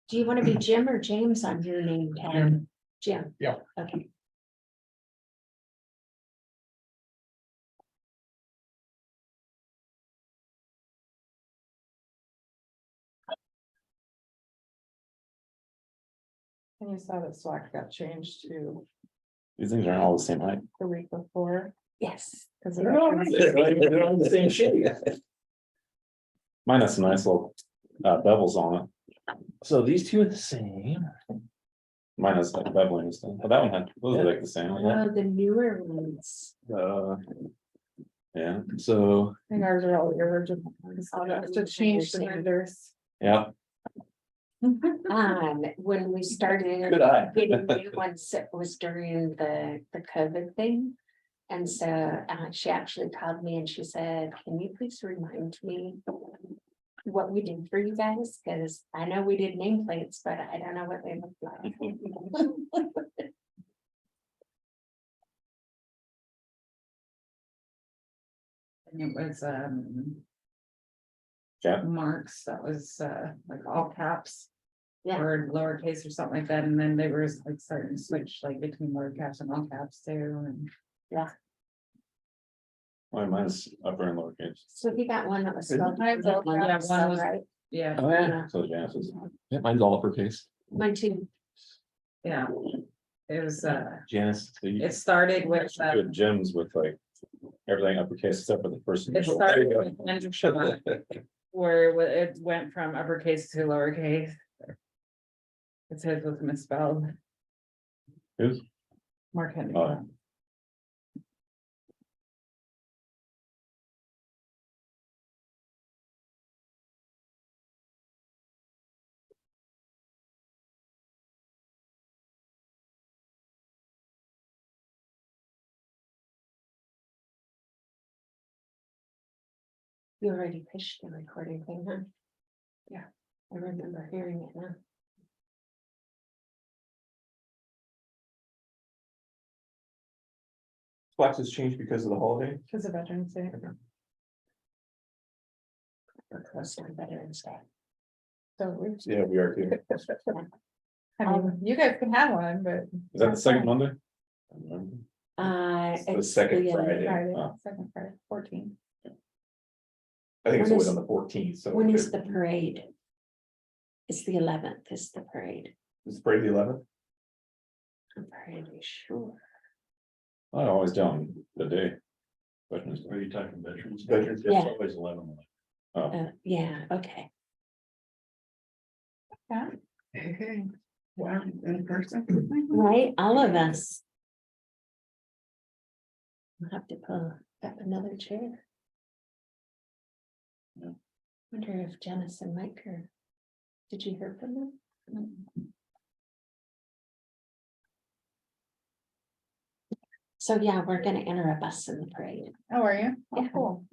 Do you want to be Jim or James on your name tag? Jim. Jim. Yeah. Okay. And you saw that SWAC got changed to These things aren't all the same height. the week before, Yes. because They're on the same shape. Mine has some nice little bevels on it. So these two are the same. Mine has like beveling and stuff. Oh, that one had, those are like the same. Oh, the newer ones. Yeah, so, I think ours are all the original ones. I'll have to change the vendors. yeah, When we started good eye. getting new ones, it was during the COVID thing. And so she actually called me and she said, can you please remind me what we did for you guys? Because I know we did nameplates, but I don't know what they look like. And it was Yeah. marks, that was like all caps. Yeah. Or lowercase or something like that, and then they were like starting to switch like between lower caps and all caps too, and Mine's upper and lowercase. So he got one that was. Is it? spelled Mine's all differently, caps, so, one was- right? yeah, Oh, yeah. So Janice's. Yeah, mine's all uppercase. Mine too. yeah. It was Janice. So you it started with do it Jim's with like everything uppercase except for the first. it initial. started There you with Andrew Shaw, where it went from uppercase to lowercase. It says it was misspelled. Who's? Mark Henry. Oh. You already pitched the recording thing, huh? Yeah, I remember hearing it now. Flex has changed because of the holiday. Because of Veterans Day. We're close to Veterans Day. So Yeah, we are too. I mean, you guys can have one, but. Is that the second Monday? It's the second Friday. Friday, Oh. second Friday, 14. I think it's When always is- on the 14th, so. When is the parade? It's the 11th is the parade. Is the parade the 11th? I'm pretty sure. I always down the day. Veterans Day. Are you talking veterans? Veterans Day. Yeah. It's always 11. Oh, Yeah, okay. Wow, in person. Right, all of us. I'll have to pull up another chair. Yeah. Wonder if Janice and Mike are, did you hear from them? So yeah, we're gonna enter a bus in the parade. Oh, are you? Yeah. Oh, cool.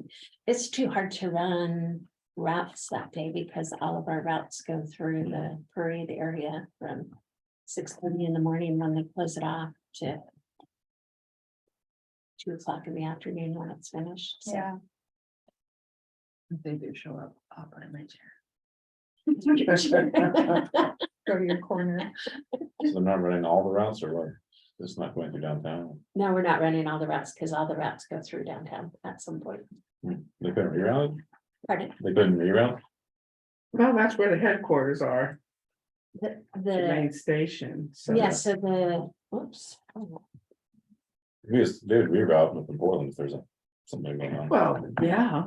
It's too hard to run routes that day because all of our routes go through the parade area from 6:30 in the morning when they close it off to 2 o'clock in the afternoon when it's finished. So Yeah. They do show up, I'll put in my chair. Go to your corner. so they're not running all the routes or what? It's not going through downtown. No, we're not running all the routes because all the routes go through downtown at some point. They couldn't reroute? Pardon? They couldn't reroute? Well, that's where the headquarters are, The, the main station, so. yeah, so the, whoops. We just, they would reroute them from Portland if there's something going on. Well, yeah.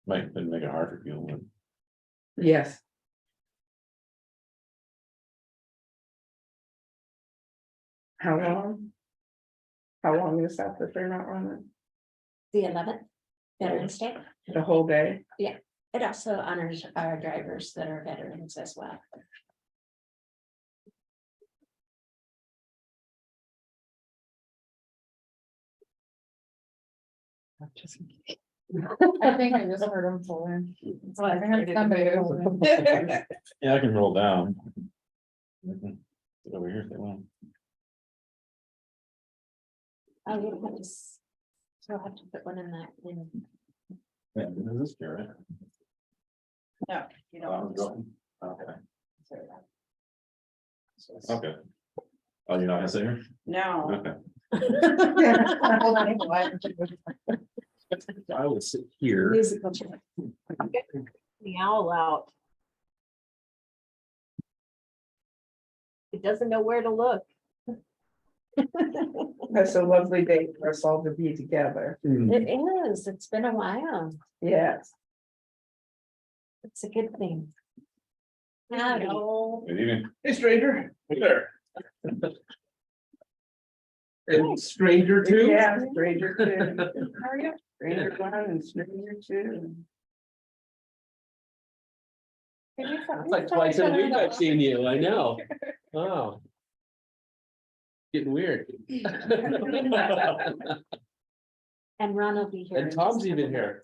Might make it hard for people, but Yes. How long? How long is that they're not running? The 11th, Veterans Day. The whole day? It also honors our drivers that are veterans as well. I think I just heard them pull in. I heard somebody pull in. yeah, I can roll down. Sit over here if they want. Oh, you have to, so I'll have to put one in that, in Is this Garrett? No, you Okay. Okay. Oh, you're not gonna say her? No. Okay. Hold on, hold on. I will sit here. Musical chair. The owl out. It doesn't know where to look. That's a lovely day for us all to be together. It is, it's been a while. Yes. It's a good thing. Howdy. Good evening. Hey, stranger. Hey there. And stranger too? Yeah, stranger too. How are you? Stranger one and stranger two. It's like twice a week I've seen you, I know. Oh. Getting weird. And Ron will be here. And Tom's even here.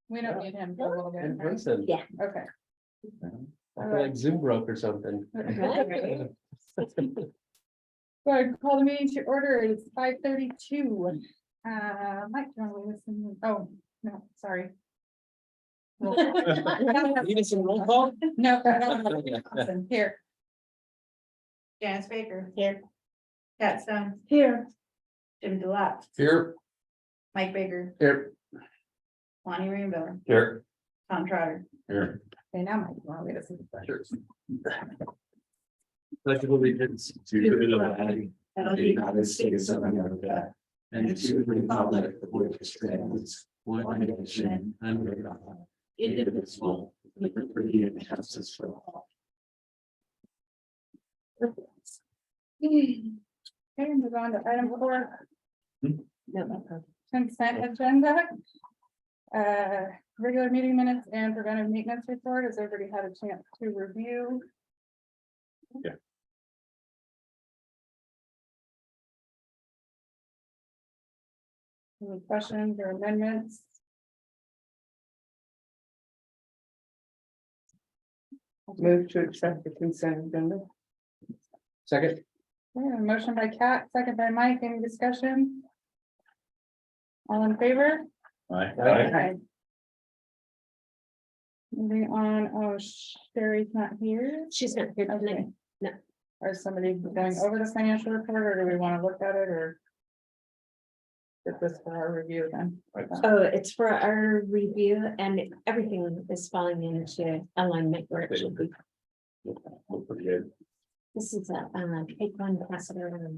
We don't need him for a little And bit. Vincent. Yeah. Okay. I feel like Zoom broke or something. Right. So I call the meeting to order. It's 5:32. Mike, do you want to listen? Oh, no, sorry. Need some roll call? No, awesome. Here. Janice Baker. Here. Pat Stone. Here. Jim Delap. Here. Mike Baker. Here. Lonnie Rainbow. Here. Tom Trotter. Here. Okay, now Mike, you want me to see? Pledge of allegiance to the United States of America and to the republic which stands one nation under God, indivisible, with liberty and justice for all. Okay, move on to item 4, No, consent agenda. Regular meeting minutes and preventive maintenance report. Has everybody had a chance to review? Yeah. Any questions or amendments? Move to accept the consent agenda. Second. Okay, a motion by Kat, second by Mike. Any discussion? All in favor? Aye. Aye. Moving on, oh, Sherry's not here. she's not here Okay. tonight. No. Or is somebody going over the financial report, or do we want to look at it, or? Is this for our review then? Oh, it's for our review and everything is falling into alignment where it should be. Look pretty good. This is a, take one capacitor.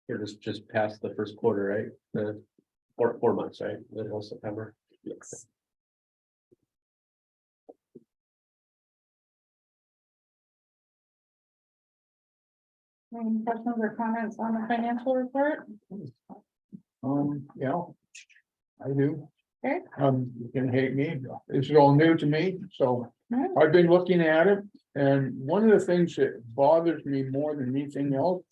Here just past the first quarter, right? The 4 months, right? The whole September. Yes. Any questions or comments on the financial report? Yeah. I do. Okay. You can hate me, this is all new to me, so Alright. I've been looking at it, and one of the things that bothers me more than anything else.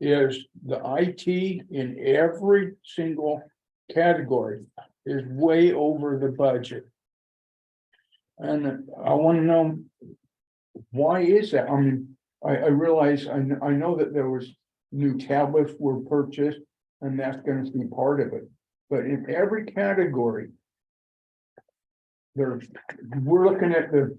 Is the IT in every single category is way over the budget. And I wanna know. Why is that? I mean, I realize, I know that there was new tablets were purchased, and that's gonna be part of it. But in every category. We're looking at the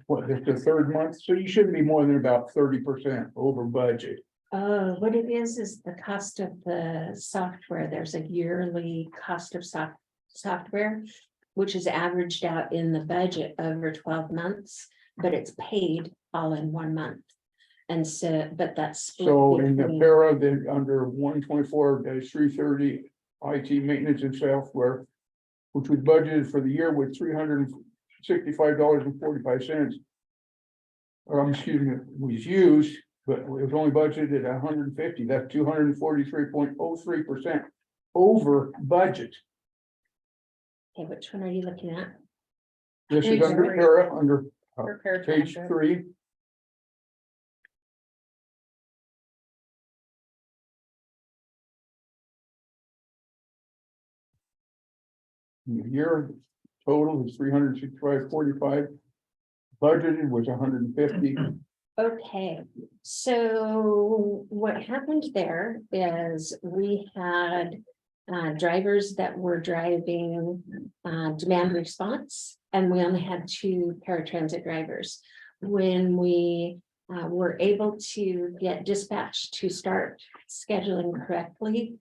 third month, so you shouldn't be more than about 30% over budget. What it is the cost of the software. There's a yearly cost of software, which is averaged out in the budget over 12 months, but it's paid all in 1 month. And so, but that's. split So in the between- para, then under 124-330 IT maintenance and software. Which was budgeted for the year with $365.45. Excuse me, was used, but it was only budgeted at 150, that's 243.03% over budget. Okay, which one are you looking at? This is Page under 3. para, under Prepared page township. 3. The year total is 365.45. Budgeted was 150. Okay, so what happened there is we had drivers that were driving demand response, and we only had 2 paratransit drivers. When we were able to get dispatch to start scheduling correctly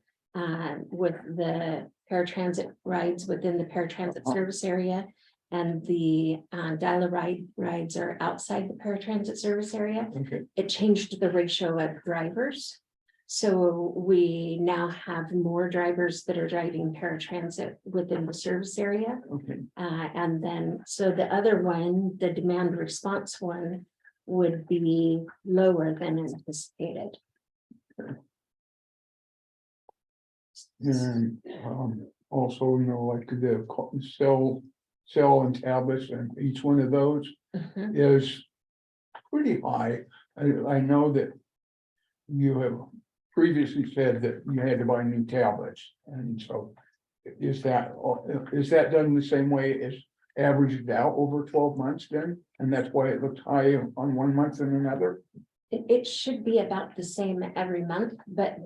with the paratransit rides within the paratransit service area, and the dial-a-ride rides are outside the paratransit service area, Okay, it changed the ratio of drivers. So we now have more drivers that are driving paratransit within the service area. okay. And then, so the other one, the demand response one, would be lower than anticipated. And also, like the cell and tablets, and each one of those Mhm. is pretty high. I know that you have previously said that you had to buy new tablets, and so is that done the same way as averaged out over 12 months then? And that's why it looks high on one month and another? It should be about the same every month, but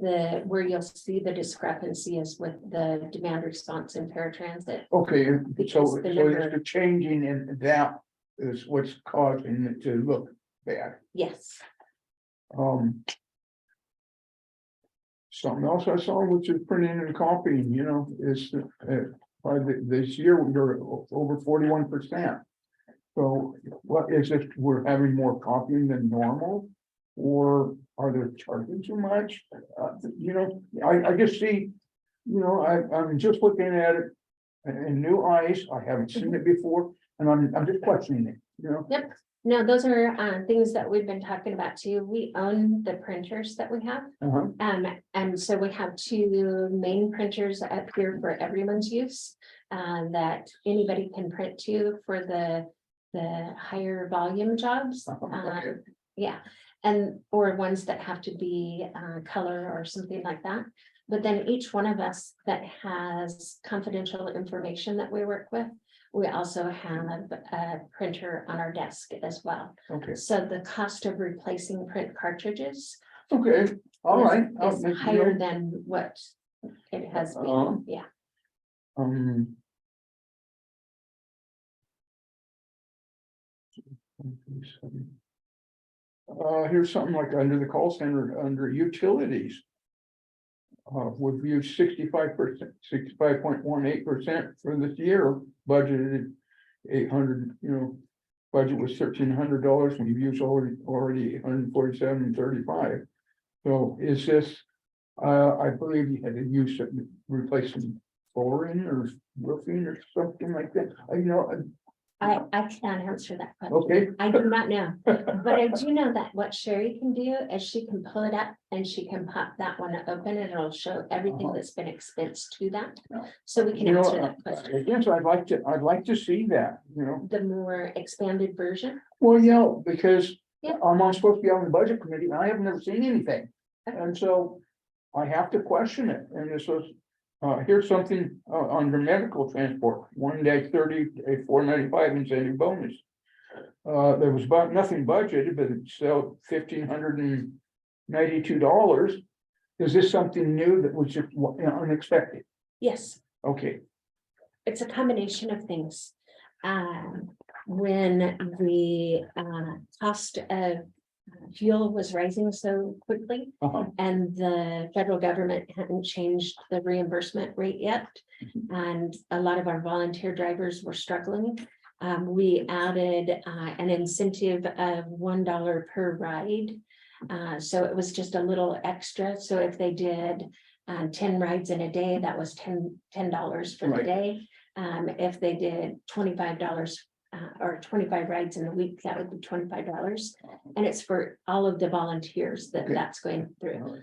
where you'll see the discrepancy is with the demand response in paratransit. Okay, so Because the number- it's the changing in that is what's causing it to look bad. Yes, Something else I saw, which is printing and copying, is this year, we're over 41%. So what is it, we're having more copying than normal? Or are they charging too much? I just see, I'm just looking at it in new eyes. I haven't seen it before, and I'm just questioning it, yep. No, those are things that we've been talking about too. We own the printers that we have. Uh-huh. And so we have 2 main printers up here for everyone's use. That anybody can print to for the higher volume jobs. Okay. Yeah, and or ones that have to be color or something like that. But then each one of us that has confidential information that we work with, we also have a printer on our desk as well. Okay, So the cost of replacing print cartridges okay, all right. is higher than what it has been, yeah. Um. Here's something like under the call center, under utilities. We've used 65%, 65.18% for this year, budgeted 800, budget was $1,300, we've used already 847.35. So is this, I believe you had to use it, replace some flooring or roofing or something like that, I can't answer that question. okay. I do not know, but I do know that what Sherry can do is she can pull it up and she can pop that one open and it'll show everything that's been expensed to that. So we can answer that question. Yes, I'd like to see that, The more expanded version. well, yeah, because Yeah. I'm supposed to be on the budget committee and I have never seen anything. And so I have to question it, and this was, here's something under medical transport, 1 day 30, a $4.95 incentive bonus. There was about nothing budgeted, but it's still $1,592. Is this something new that was just unexpected? Yes, Okay, it's a combination of things. When the cost of fuel was rising so quickly, and the federal government hadn't changed the reimbursement rate yet, and a lot of our volunteer drivers were struggling. We added an incentive of $1 per ride. So it was just a little extra. So if they did 10 rides in a day, that was $10 for the Right. day. If they did $25 or 25 rides in a week, that would be $25. And it's for all of the volunteers that Okay. that's going through.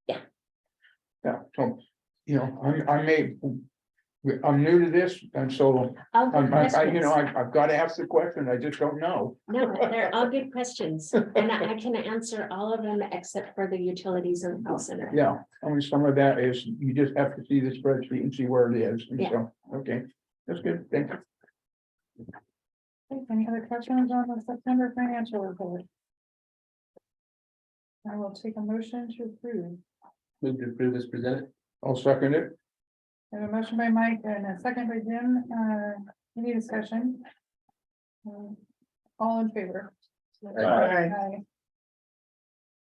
yeah, so, I'm new to this, and so All good questions. I've got to ask the question, I just don't know. No, they're all good questions, and I can answer all of them except for the utilities and call center. Yeah, only some of that is, you just have to see the spreadsheet and see where it is, and Yeah. so, okay, that's good, thank you. Any other questions on the September financial report? I will take a motion to approve. Move to approve as presented. I'll second it. I have a motion by Mike and a second by Jim, any discussion? All in favor? Aye. Aye.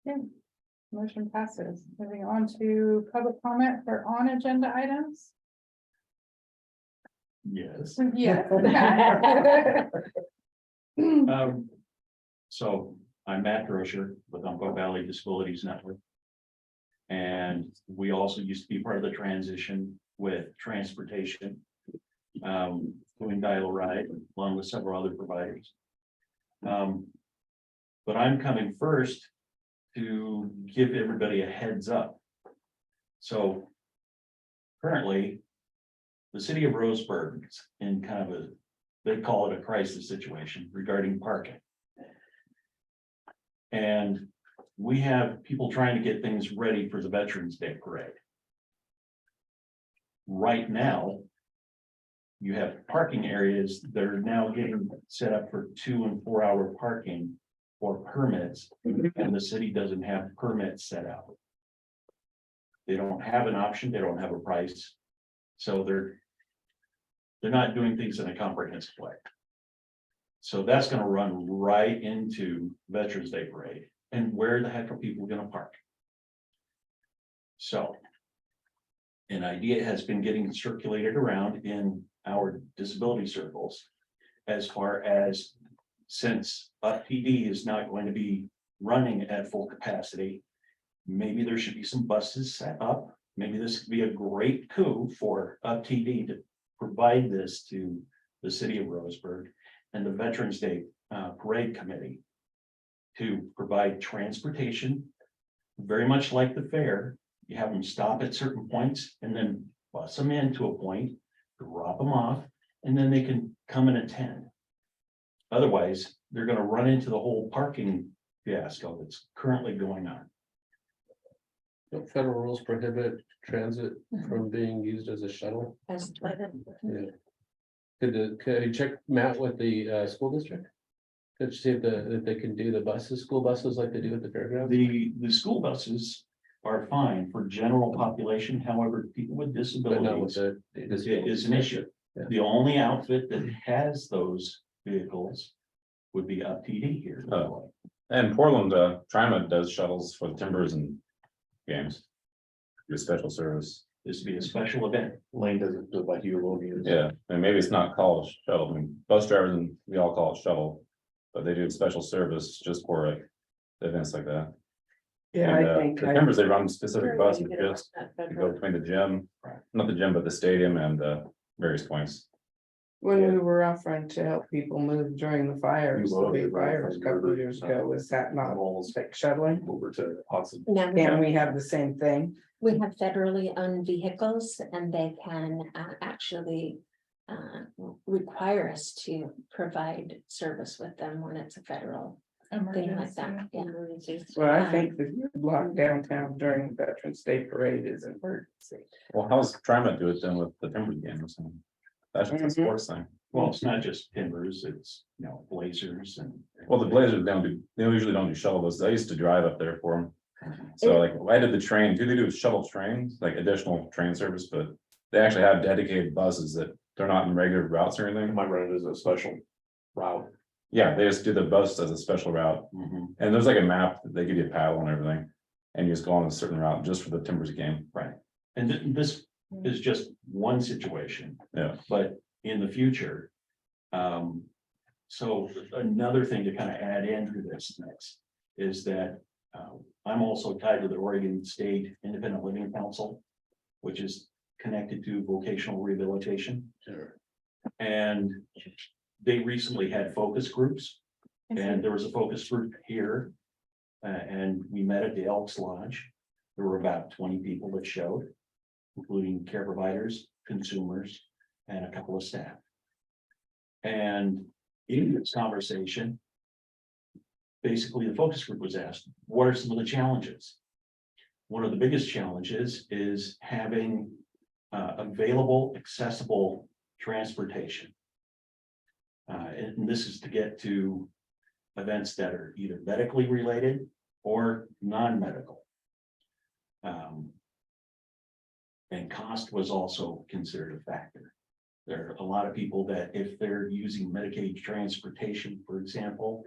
Yeah, motion passes. Moving on to public comment for on agenda items. Yes. Yes. So I'm Matt Grosher with Umpqua Valley Disabilities Network. And we also used to be part of the transition with transportation. Doing dial ride along with several other providers. But I'm coming first to give everybody a heads up. So currently, the city of Roseburg is in kind of a, they call it a crisis situation regarding parking. And we have people trying to get things ready for the Veterans Day Parade. Right now, you have parking areas that are now getting set up for 2 and 4 hour parking for permits, and the city doesn't have permits set out. They don't have an option, they don't have a price, so they're not doing things in a comprehensive way. So that's gonna run right into Veterans Day Parade, and where the heck are people gonna park? So an idea has been getting circulated around in our disability circles as far as, since UPTD is not going to be running at full capacity, maybe there should be some buses set up. Maybe this could be a great coup for UPTD to provide this to the city of Roseburg and the Veterans Day Parade Committee to provide transportation, very much like the fair. You have them stop at certain points and then bus them in to a point, drop them off, and then they can come and attend. Otherwise, they're gonna run into the whole parking fiasco that's currently going on. Don't federal rules prohibit transit from being used as a shuttle? As- Yeah. Could you check Matt with the school district? Could you see if they can do the buses, school buses like they do at the fairgrounds? The school buses are fine for general population, however, people with But not with disabilities the. is an issue. Yeah. The only outfit that has those vehicles would be UPTD here. Oh. And Portland, TriMet does shuttles for the Timbers and games. Do a special service. This would be a special event. Lane doesn't do it like you will use. Yeah, and maybe it's not called a shuttle. I mean, bus drivers and we all call it shuttle. But they do a special service just for like events like that. Yeah, And, I think. The I- Timbers, they run specific buses just to go between the gym, Right. not the gym, but the stadium and various points. When we were offering to help people move during the fires, the big fires a couple of years ago, was that not almost like shuttling? Over to Hudson. Now, Can we have the same thing? we have federally owned vehicles and they can actually require us to provide service with them when it's a federal thing like that. Yeah. Well, I think the block downtown during Veterans Day Parade is an emergency. Well, how's TriMet do it then with the Timbers game or something? That's just a sports thing. Well, it's not just Timbers, it's, Blazers and. Well, the Blazers they usually don't do shuttle buses. I used to drive up there for them. So like, I did the train, they do shuttle trains, like additional train service, but they actually have dedicated buses that they're not in regular routes or anything. My run is a special route. Yeah, they just do the bus as a special route. Mhm. And there's like a map that they give you a paddle and everything. And you just go on a certain route just for the Timbers game. Right, and this is just one situation. Yeah. But in the future. So another thing to kind of add into this next is that I'm also tied to the Oregon State Independent Living Council, which is connected to vocational rehabilitation. Sure. And they recently had focus groups. And there was a focus group here. And we met at the Elks Lodge. There were about 20 people that showed, including care providers, consumers, and a couple of staff. And in this conversation, basically the focus group was asked, what are some of the challenges? One of the biggest challenges is having available, accessible transportation. And this is to get to events that are either medically related or non-medical. And cost was also considered a factor. There are a lot of people that if they're using Medicaid transportation, for example,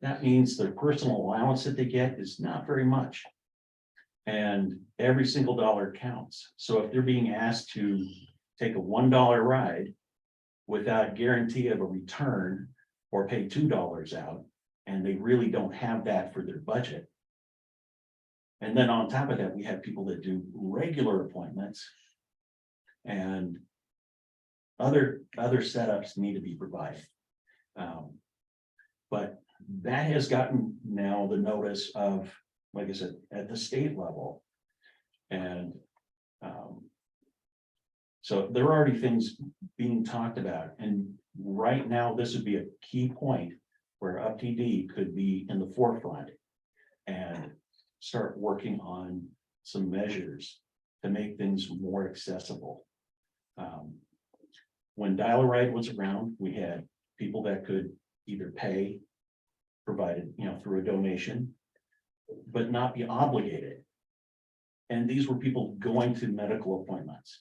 that means their personal allowance that they get is not very much. And every single dollar counts. So if they're being asked to take a $1 ride without guarantee of a return or pay $2 out, and they really don't have that for their budget. And then on top of that, we have people that do regular appointments. And other setups need to be provided. But that has gotten now the notice of, like I said, at the state level. And so there are already things being talked about. And right now, this would be a key point where UPTD could be in the forefront and start working on some measures to make things more accessible. When Dial-A-Ride was around, we had people that could either pay, provided, through a donation, but not be obligated. And these were people going to medical appointments.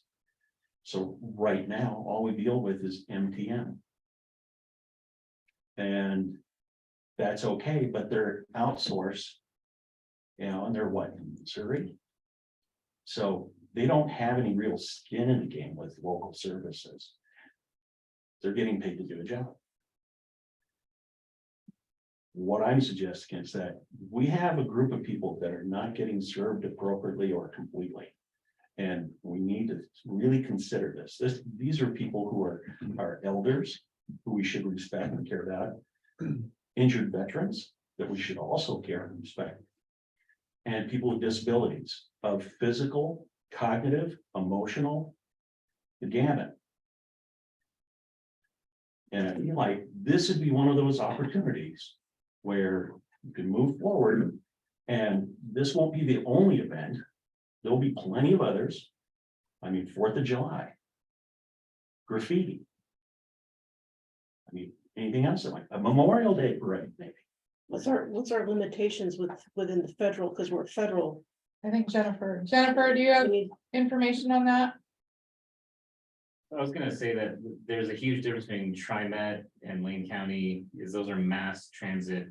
So right now, all we deal with is MTM. And that's okay, but they're outsourced. And they're what, in Missouri? So they don't have any real skin in the game with local services. They're getting paid to do a job. What I'm suggesting is that we have a group of people that are not getting served appropriately or completely. And we need to really consider this. These are people who are elders, who we should respect and care about. Injured veterans that we should also care and respect. And people with disabilities of physical, cognitive, emotional, the gamut. And I feel like this would be one of those opportunities where you can move forward, and this won't be the only event. There'll be plenty of others. I mean, 4th of July, graffiti. I mean, anything else like a Memorial Day parade, maybe. What's our limitations within the federal, because we're federal? I think Jennifer, do you have information on that? I was gonna say that there's a huge difference between TriMet and Lane County, is those are mass transit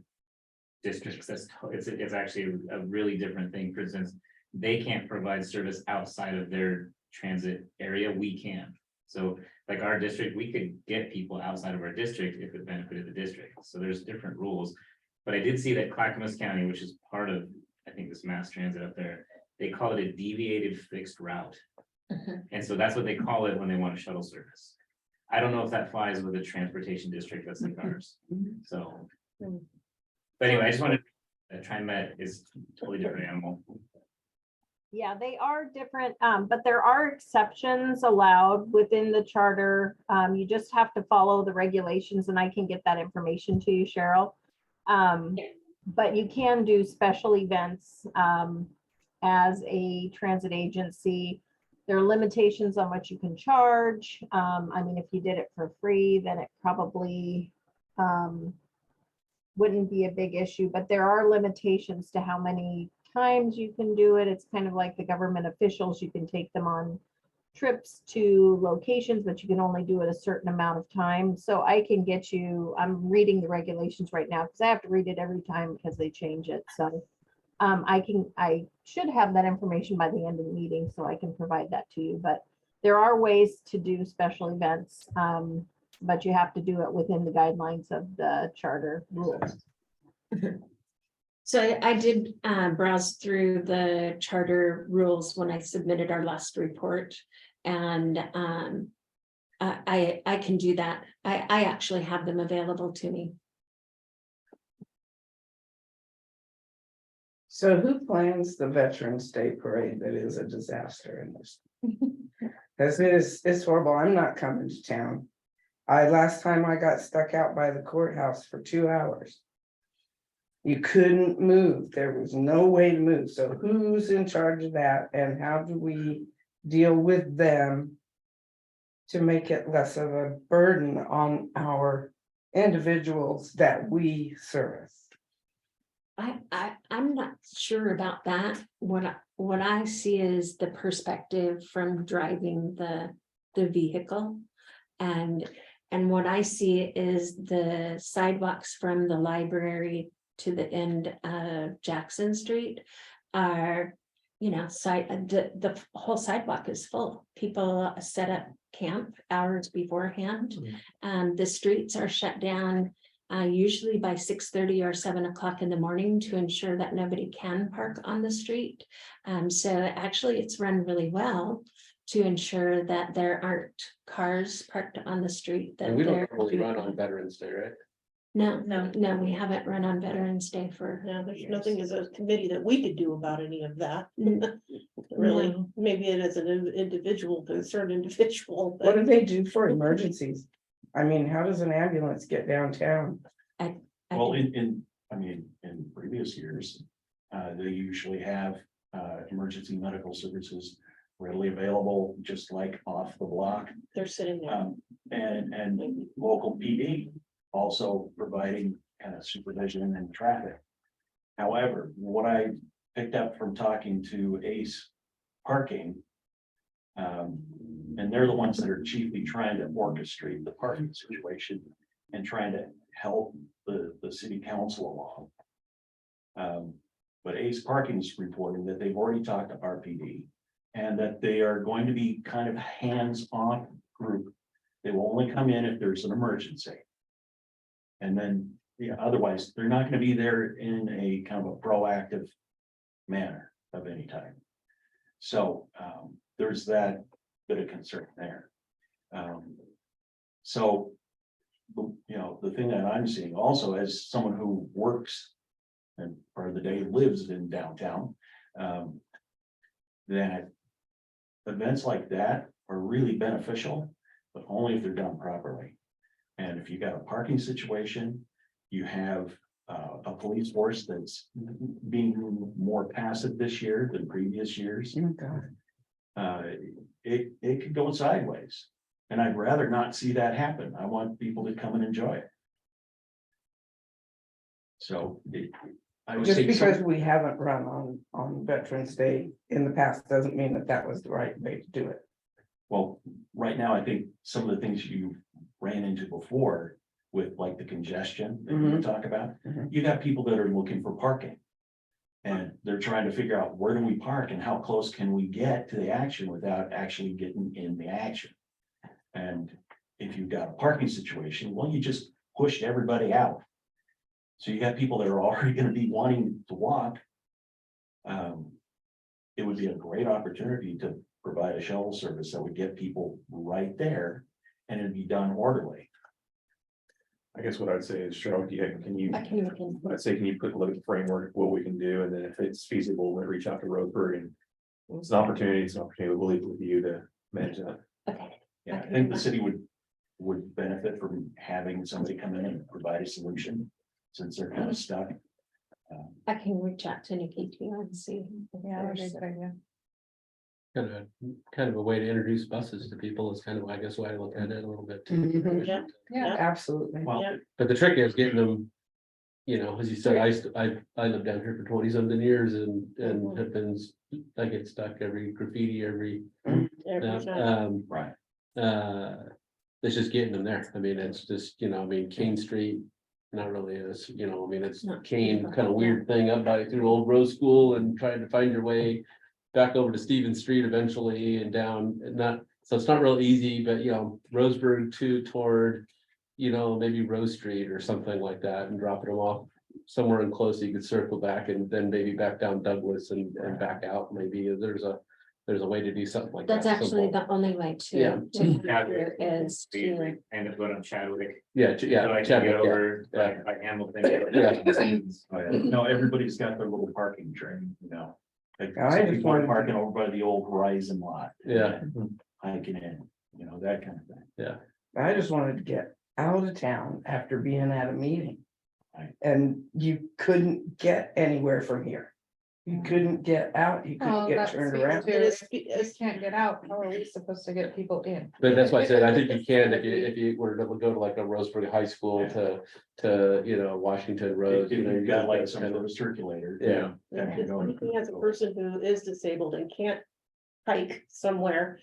districts. It's actually a really different thing. For instance, they can't provide service outside of their transit area. We can. So like our district, we could get people outside of our district if it benefited the district. So there's different rules. But I did see that Clackamas County, which is part of, I think, this mass transit up there, they call it a deviated fixed route. And so that's what they call it when they want a shuttle service. I don't know if that flies with a transportation district that's in ours. So, but anyway, I just wanted to TriMet is a totally different animal. Yeah, they are different, but there are exceptions allowed within the charter. You just have to follow the regulations, and I can get that information to you, Cheryl. But you can do special events as a transit agency. There are limitations on what you can charge. I mean, if you did it for free, then it probably wouldn't be a big issue, but there are limitations to how many times you can do it. It's kind of like the government officials. You can take them on trips to locations, but you can only do it a certain amount of time. So I can get you, I'm reading the regulations right now because I have to read it every time because they change it. So I should have that information by the end of the meeting, so I can provide that to you. But there are ways to do special events, but you have to do it within the guidelines of the charter rules. So I did browse through the charter rules when I submitted our last report, and I can do that. I actually have them available to me. So who plans the Veterans Day Parade that is a disaster in this? Because it's horrible. I'm not coming to town. Last time I got stuck out by the courthouse for 2 hours. You couldn't move. There was no way to move. So who's in charge of that, and how do we deal with them to make it less of a burden on our individuals that we service? I'm not sure about that. What I see is the perspective from driving the vehicle. And what I see is the sidewalks from the library to the end of Jackson Street are, the whole sidewalk is full. People set up camp hours beforehand. The streets are shut down usually by 6:30 or 7 o'clock in the morning to ensure that nobody can park on the street. So actually it's run really well to ensure that there aren't cars parked on the street. That And we don't they're- really run on Veterans Day, right? No, we haven't run on Veterans Day for. Yeah, there's years. nothing as a committee that we could do about any of that. Mm, Really, no. maybe it is an individual, concerned individual. What do they do for emergencies? I mean, how does an ambulance get downtown? I Well, can- in previous years, they usually have, emergency medical services readily available, just like off the block. They're sitting there. And local PD also providing kind of supervision and traffic. However, what I picked up from talking to Ace Parking. And they're the ones that are chiefly trying to orchestrate the parking situation and trying to help the city council along. But Ace Parking is reporting that they've already talked to RPD and that they are going to be kind of hands-off group. They will only come in if there's an emergency. And then, otherwise, they're not gonna be there in a kind of a proactive manner of any type. So, there's that bit of concern there. So, the thing that I'm seeing also as someone who works and part of the day lives in downtown, that events like that are really beneficial, but only if they're done properly. And if you got a parking situation, you have a police force that's being more passive this year than previous years. Oh, God. It could go sideways. And I'd rather not see that happen. I want people to come and enjoy it. So I would Just say because we haven't run on Veterans Day in the past doesn't mean that that was the right way to do it. well, right now, I think some of the things you ran into before with like the congestion that you talk about, Mhm. you got people that are looking for parking. And they're trying to figure out where do we park and how close can we get to the action without actually getting in the action. And if you've got a parking situation, well, you just pushed everybody out. So you got people that are already gonna be wanting to walk. It would be a great opportunity to provide a shuttle service that would get people right there and it'd be done orderly. I guess what I'd say is, Cheryl, can you, I can look in. I'd say, can you look at the framework, what we can do, and then if it's feasible, we'll reach out to Roseburg and. It's an opportunity, we'll leave it with you to manage that. Okay, Yeah, I think the city would benefit from having somebody come in and provide a solution since they're kind of stuck. I can reach out to Nikki too and see. if Yeah, that'd be a there's- good idea. Kind of a way to introduce buses to people is kind of, I guess, why I look at it a little bit. Mhm. Yeah. Yeah. Absolutely. Well, But the trick is getting them, as you said, I lived down here for 20-something years and have been, I get stuck every graffiti, every. Every time. right. It's just getting them there. I mean, it's just, Kane Street, not really is, it's Not Kane, super, kind of yeah. weird thing up by through Old Rose School and trying to find your way back over to Stevens Street eventually and down, so it's not real easy, but Roseburg toward, maybe Rose Street or something like that and dropping them off somewhere in close, so you could circle back and then maybe back down Douglas and back out. Maybe there's a way to do something like that. That's actually simple. the only way Yeah. to Chadwick is to, end up going on Chadwick. Yeah, So I can Chadwick, get yeah. over Yeah. like Hamilton. No, everybody's got their little parking train, Like I some just people are wanted- parking over by the old Horizon lot. Yeah. Hiking in, that kind of thing. I just wanted to get out of town after being at a meeting. Right. And you couldn't get anywhere from here. You couldn't get out, you Well, couldn't get that's turned the around. too, if you can't get out, how are we supposed to get people in? But that's why I said, I think you can, if you were to go to like a Roseburg High School to, you know, Washington Road. If you know, you've got like that some kind sort of- of circulator. Yeah. that can go in. Speaking as a person who is disabled and can't hike somewhere,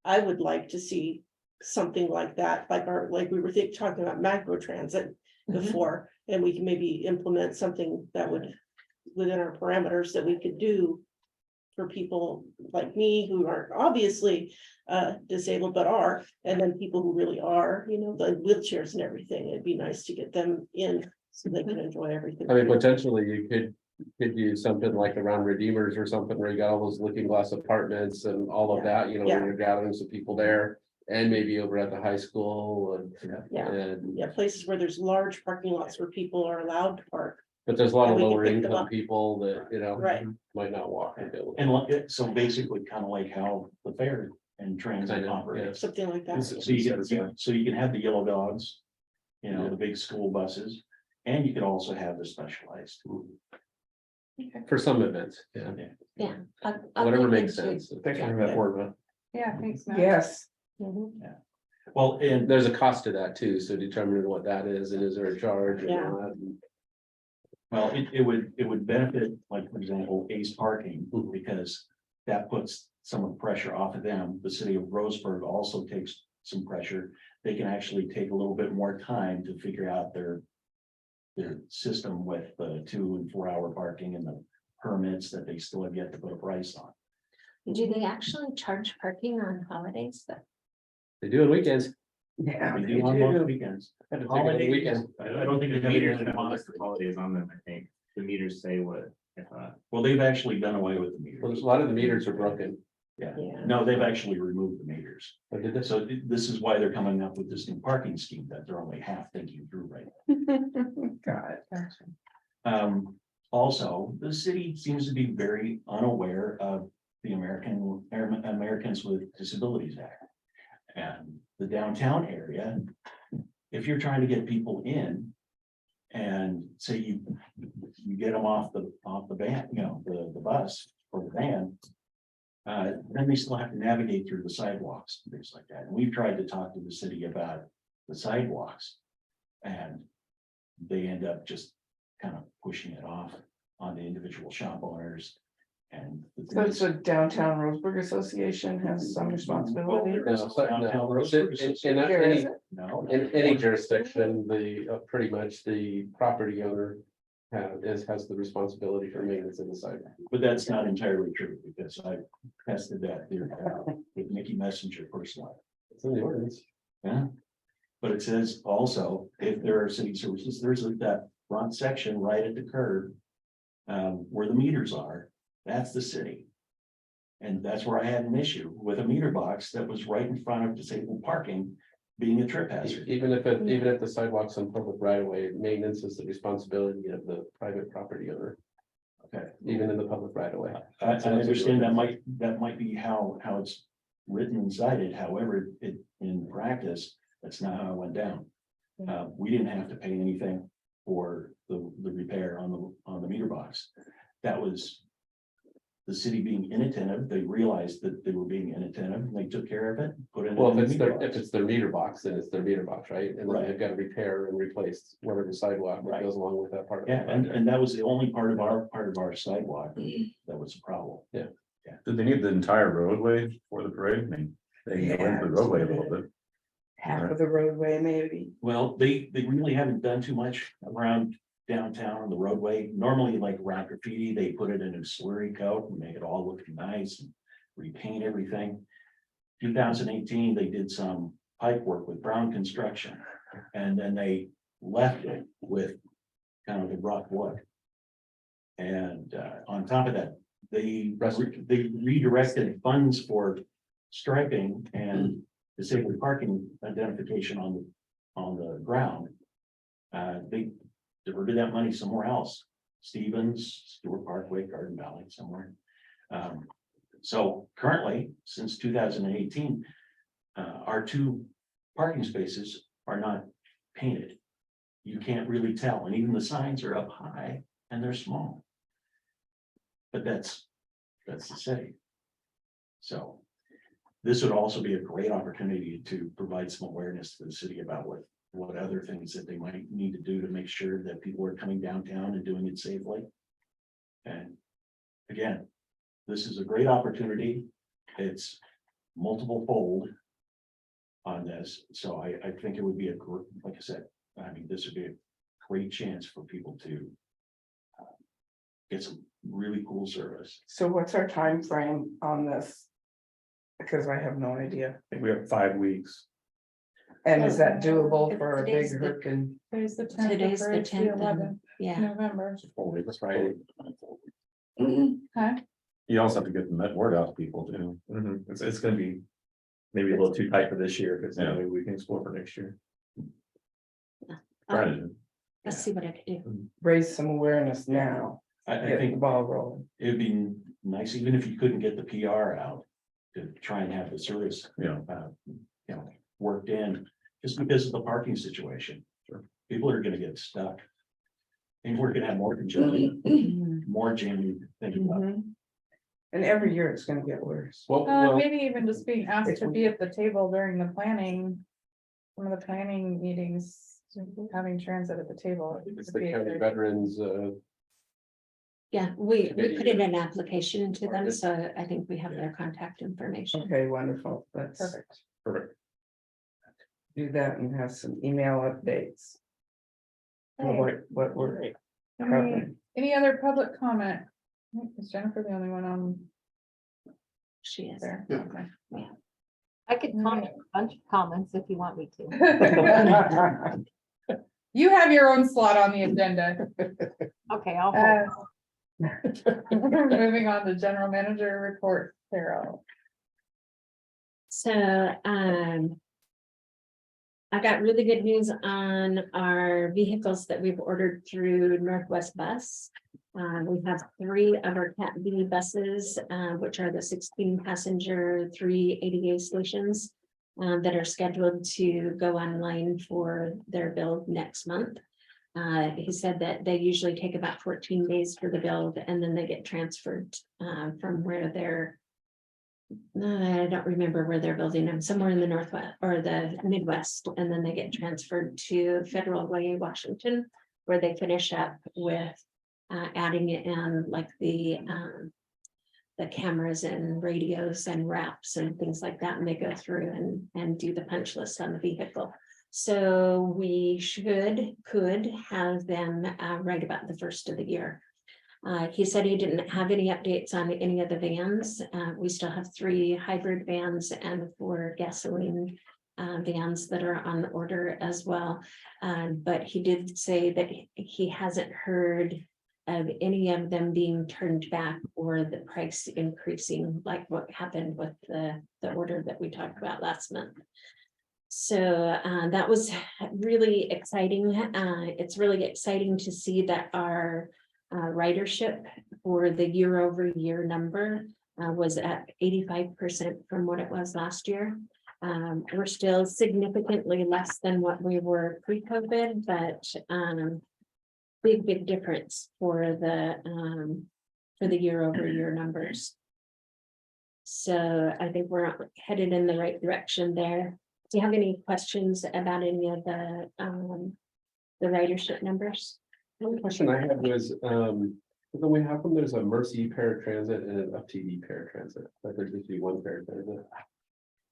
I would like to see something like that, like we were talking about macro transit before, and we can maybe implement something that would, within our parameters, that we could do for people like me who aren't obviously disabled but are, and then people who really are, you know, the wheelchairs and everything. It'd be nice to get them in so they can enjoy everything. I mean, potentially you could use something like around Redeemers or something where you got all those looking glass apartments and all of that, you know, when you're gathering some people there. And maybe over at the high school and. Yeah, places where there's large parking lots where people are allowed to park. But there's a lot And of we can lower pick them income up. people that, you know. Right. Might not walk. and go. And so basically kind of like how the fair and transit Kind of, operates. Something like that. So you can have the yellow dogs, you know, the big school buses, and you could also have the specialized. For some events, yeah, Yeah. I'll whatever look makes into- sense. Thanks for bringing that forward, man. Yeah, thanks, Matt. Yes, Mhm. Well, and There's a cost to that too, so determining what that is and is there a charge or Yeah. not. well, it would benefit, like, for example, Ace Parking, because that puts some of the pressure off of them. The city of Roseburg also takes some pressure. They can actually take a little bit more time to figure out their system with the 2 and 4 hour parking and the permits that they still have yet to put a price on. Do they actually charge parking on holidays though? They do on weekends. yeah. We they do on most do. weekends. Had to take it on the Holidays, weekend. I don't think The they have meters any have honestly. holidays on them, I think. The meters say what, I thought. Well, they've actually done away with the Well, meters. a lot of the meters are broken. Yeah, Yeah. no, they've actually removed the meters. I did this. So this is why they're coming up with this new parking scheme that they're only half thinking through right God, now. Also, the city seems to be very unaware of the Americans with Disabilities Act. And the downtown area, if you're trying to get people in. And say you get them off the van, you know, the bus or the van. Then they still have to navigate through the sidewalks, and things like that. And we've tried to talk to the city about the sidewalks. And they end up just kind of pushing it off on the individual shop owners. And so it's the Downtown Roseburg Association has some responsibility. No, so- no, in Here, any- is it? No. In any jurisdiction, pretty much the property owner has the responsibility for maintenance of the site. But that's not entirely true, because I tested that theory with Mickey Messenger personally. It's in the ordinance. Yeah. But it says also, if there are city services, there's that front section right at the curb. Where the meters are, that's the city. And that's where I had an issue with a meter box that was right in front of disabled parking, being a trip hazard. Even if the sidewalks on public right of way, maintenance is the responsibility of the private property owner, Okay, even in the public right of way. I understand that might be how it's written and cited, however, in practice, that's not how it went down. We didn't have to pay anything for the repair on the meter box. That was the city being inattentive. They realized that they were being inattentive, and they took care of it, put it. Well, in if the it's meter their, box. if it's their meter box, then it's their meter box, right? And then Right. they've got to repair and replace whatever sidewalk that Right. goes along with that part. of the Yeah, project. and that was the only part of our sidewalk that was a problem. Did they need the entire roadway for the parade? I mean, they can go into the roadway a little bit. Half of the roadway, maybe. Well, they really haven't done too much around downtown on the roadway. Normally, like around graffiti, they put it in a slurry coat and make it all look nice and repaint everything. 2018, they did some pipe work with Brown Construction, and then they left it with kind of the rough wood. And on top of that, they redirected funds for striping and disabled parking identification on the ground. They diverted that money somewhere else, Stevens, Stewart Parkway, Garden Valley, somewhere. So currently, since 2018, our 2 parking spaces are not painted. You can't really tell, and even the signs are up high and they're small. But that's the city. So this would also be a great opportunity to provide some awareness to the city about what other things that they might need to do to make sure that people are coming downtown and doing it safely. And again, this is a great opportunity. It's multiple fold on this. So I think it would be like I said, I mean, this would be a great chance for people to get some really cool service. So what's our time frame on this? Because I have no idea. I think we have 5 weeks. And is that doable If for a big today's the- hurricane? Today's the 10th, Today's the first, 10th, 11th, yeah. November. That's Friday. Okay, You also have to get the word out to people too. It's gonna be maybe a little too tight for this year, because Yeah. maybe we can explore for next year. Try to- Let's see what I can do. Raise some awareness now, I get the think ball rolling. it'd be nice, even if you couldn't get the PR out, to try and have the service, worked in, just because of the parking situation. Sure. People are gonna get stuck. And we're gonna have more congestion, more jamming, think about. Mhm. And every year it's gonna get worse. Well, maybe even just being asked to be at the table during the planning. Some of the planning meetings, having transit at the table. it's the county veterans, Yeah, we put in an application to them, so I think we have their contact information. Okay, wonderful. Let's Perfect. Perfect. do that and have some email updates. on Okay. What we're Any, covering. any other public comment? Is Jennifer the only one on She is. there? Okay. I could comment a bunch of comments if you want me to. You have your own slot on the agenda. Okay, I'll. Moving on to general manager report, Carol. So, I got really good news on our vehicles that we've ordered through Northwest Bus. We have 3 of our Cat B buses, which are the 16 passenger, 3 ADA stations. That are scheduled to go online for their build next month. He said that they usually take about 14 days for the build, and then they get transferred from where they're. I don't remember where they're building them, somewhere in the Northwest or the Midwest, and then they get transferred to Federal Way, Washington, where they finish up with adding in like the cameras and radios and wraps and things like that, and they go through and do the punch list on the vehicle. So we could have them right about the first of the year. He said he didn't have any updates on any of the vans. We still have 3 hybrid vans and 4 gasoline vans that are on order as well. But he did say that he hasn't heard of any of them being turned back or the price increasing like what happened with the order that we talked about last month. So that was really exciting. It's really exciting to see that our ridership for the year-over-year number was at 85% from what it was last year. We're still significantly less than what we were pre-COVID, but big difference for the year-over-year numbers. So I think we're headed in the right direction there. Do you have any questions about any of the ridership numbers? the only question I had was, how come there's a Mercy paratransit and an UPTD paratransit, but there's usually one paratransit?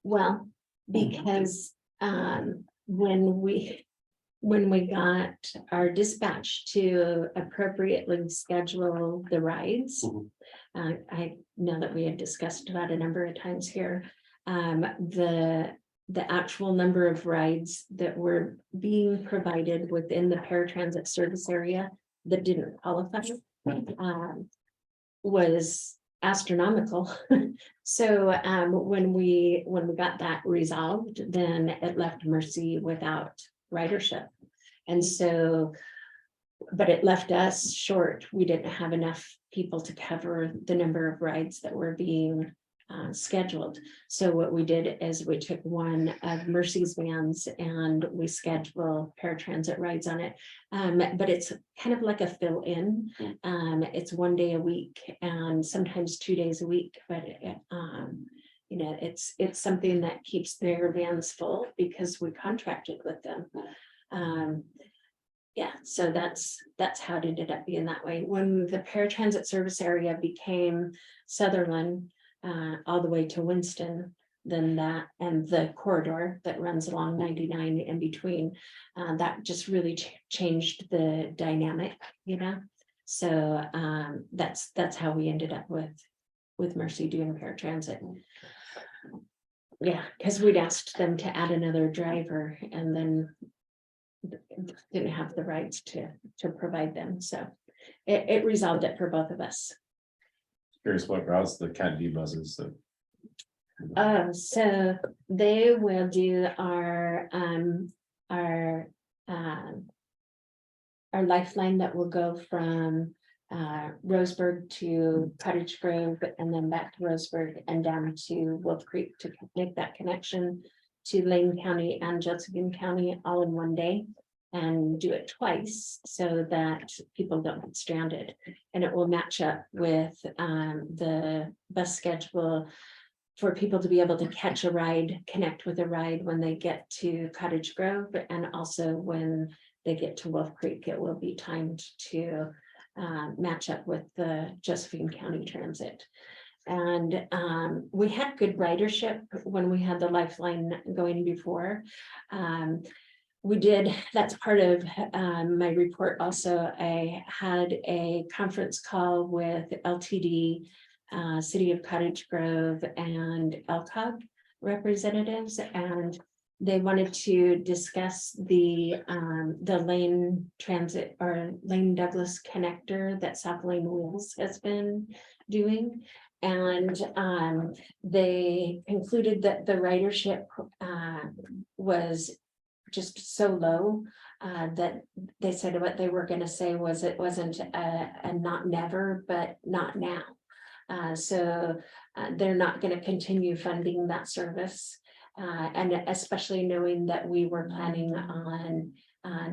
Well, because when we got our dispatch to appropriately schedule the rides, I know that we had discussed that a number of times here. The actual number of rides that were being provided within the paratransit service area that didn't qualify was astronomical. So when we got that resolved, then it left Mercy without ridership. And so, but it left us short. We didn't have enough people to cover the number of rides that were being scheduled. So what we did is we took one of Mercy's vans and we schedule paratransit rides on it. But it's kind of like a fill-in. It's 1 day a week and sometimes 2 days a week, but you know, it's something that keeps their vans full because we contracted with them. Yeah, so that's how it ended up being that way. When the paratransit service area became Sutherland, all the way to Winston, then that and the corridor that runs along 99 in between, that just really changed the dynamic, you know. So that's how we ended up with Mercy doing paratransit. Yeah, because we'd asked them to add another driver and then didn't have the rights to provide them. So it resolved it for both of us. Curious what routes the Cat D buses, so So they will do our lifeline that will go from Roseburg to Cottage Grove and then back to Roseburg and down to Wolf Creek to make that connection to Lane County and Josephine County all in 1 day, and do it twice so that people don't get stranded. And it will match up with the bus schedule for people to be able to catch a ride, connect with a ride when they get to Cottage Grove, and also when they get to Wolf Creek, it will be timed to match up with the Josephine County Transit. And we had good ridership when we had the lifeline going before. We did, that's part of my report also. I had a conference call with LTD, City of Cottage Grove and LCOG representatives, and they wanted to discuss the Lane Transit or Lane Douglas connector that South Lane Wheels has been doing. And they concluded that the ridership was just so low that they said what they were going to say was it wasn't a not never, but not now. So they're not going to continue funding that service. And especially knowing that we were planning on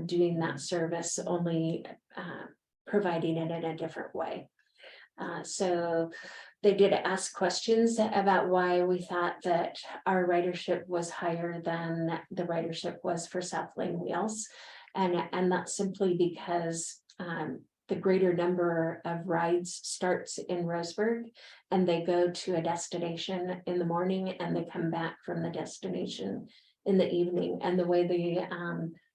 doing that service, only providing it in a different way. So they did ask questions about why we thought that our ridership was higher than the ridership was for South Lane Wheels. And that's simply because the greater number of rides starts in Roseburg and they go to a destination in the morning and they come back from the destination in the evening. And the way the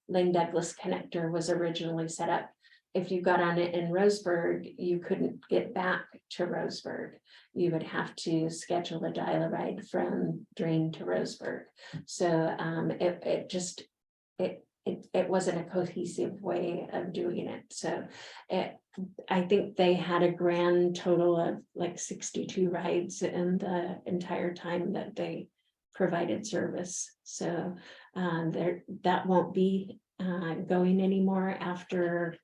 Lane Douglas connector was originally set up, if you got on it in Roseburg, you couldn't get back to Roseburg. You would have to schedule a dial-a-ride from Drain to Roseburg. So it wasn't a cohesive way of doing it. So I think they had a grand total of like 62 rides in the entire time that they provided service. So that won't be going anymore after,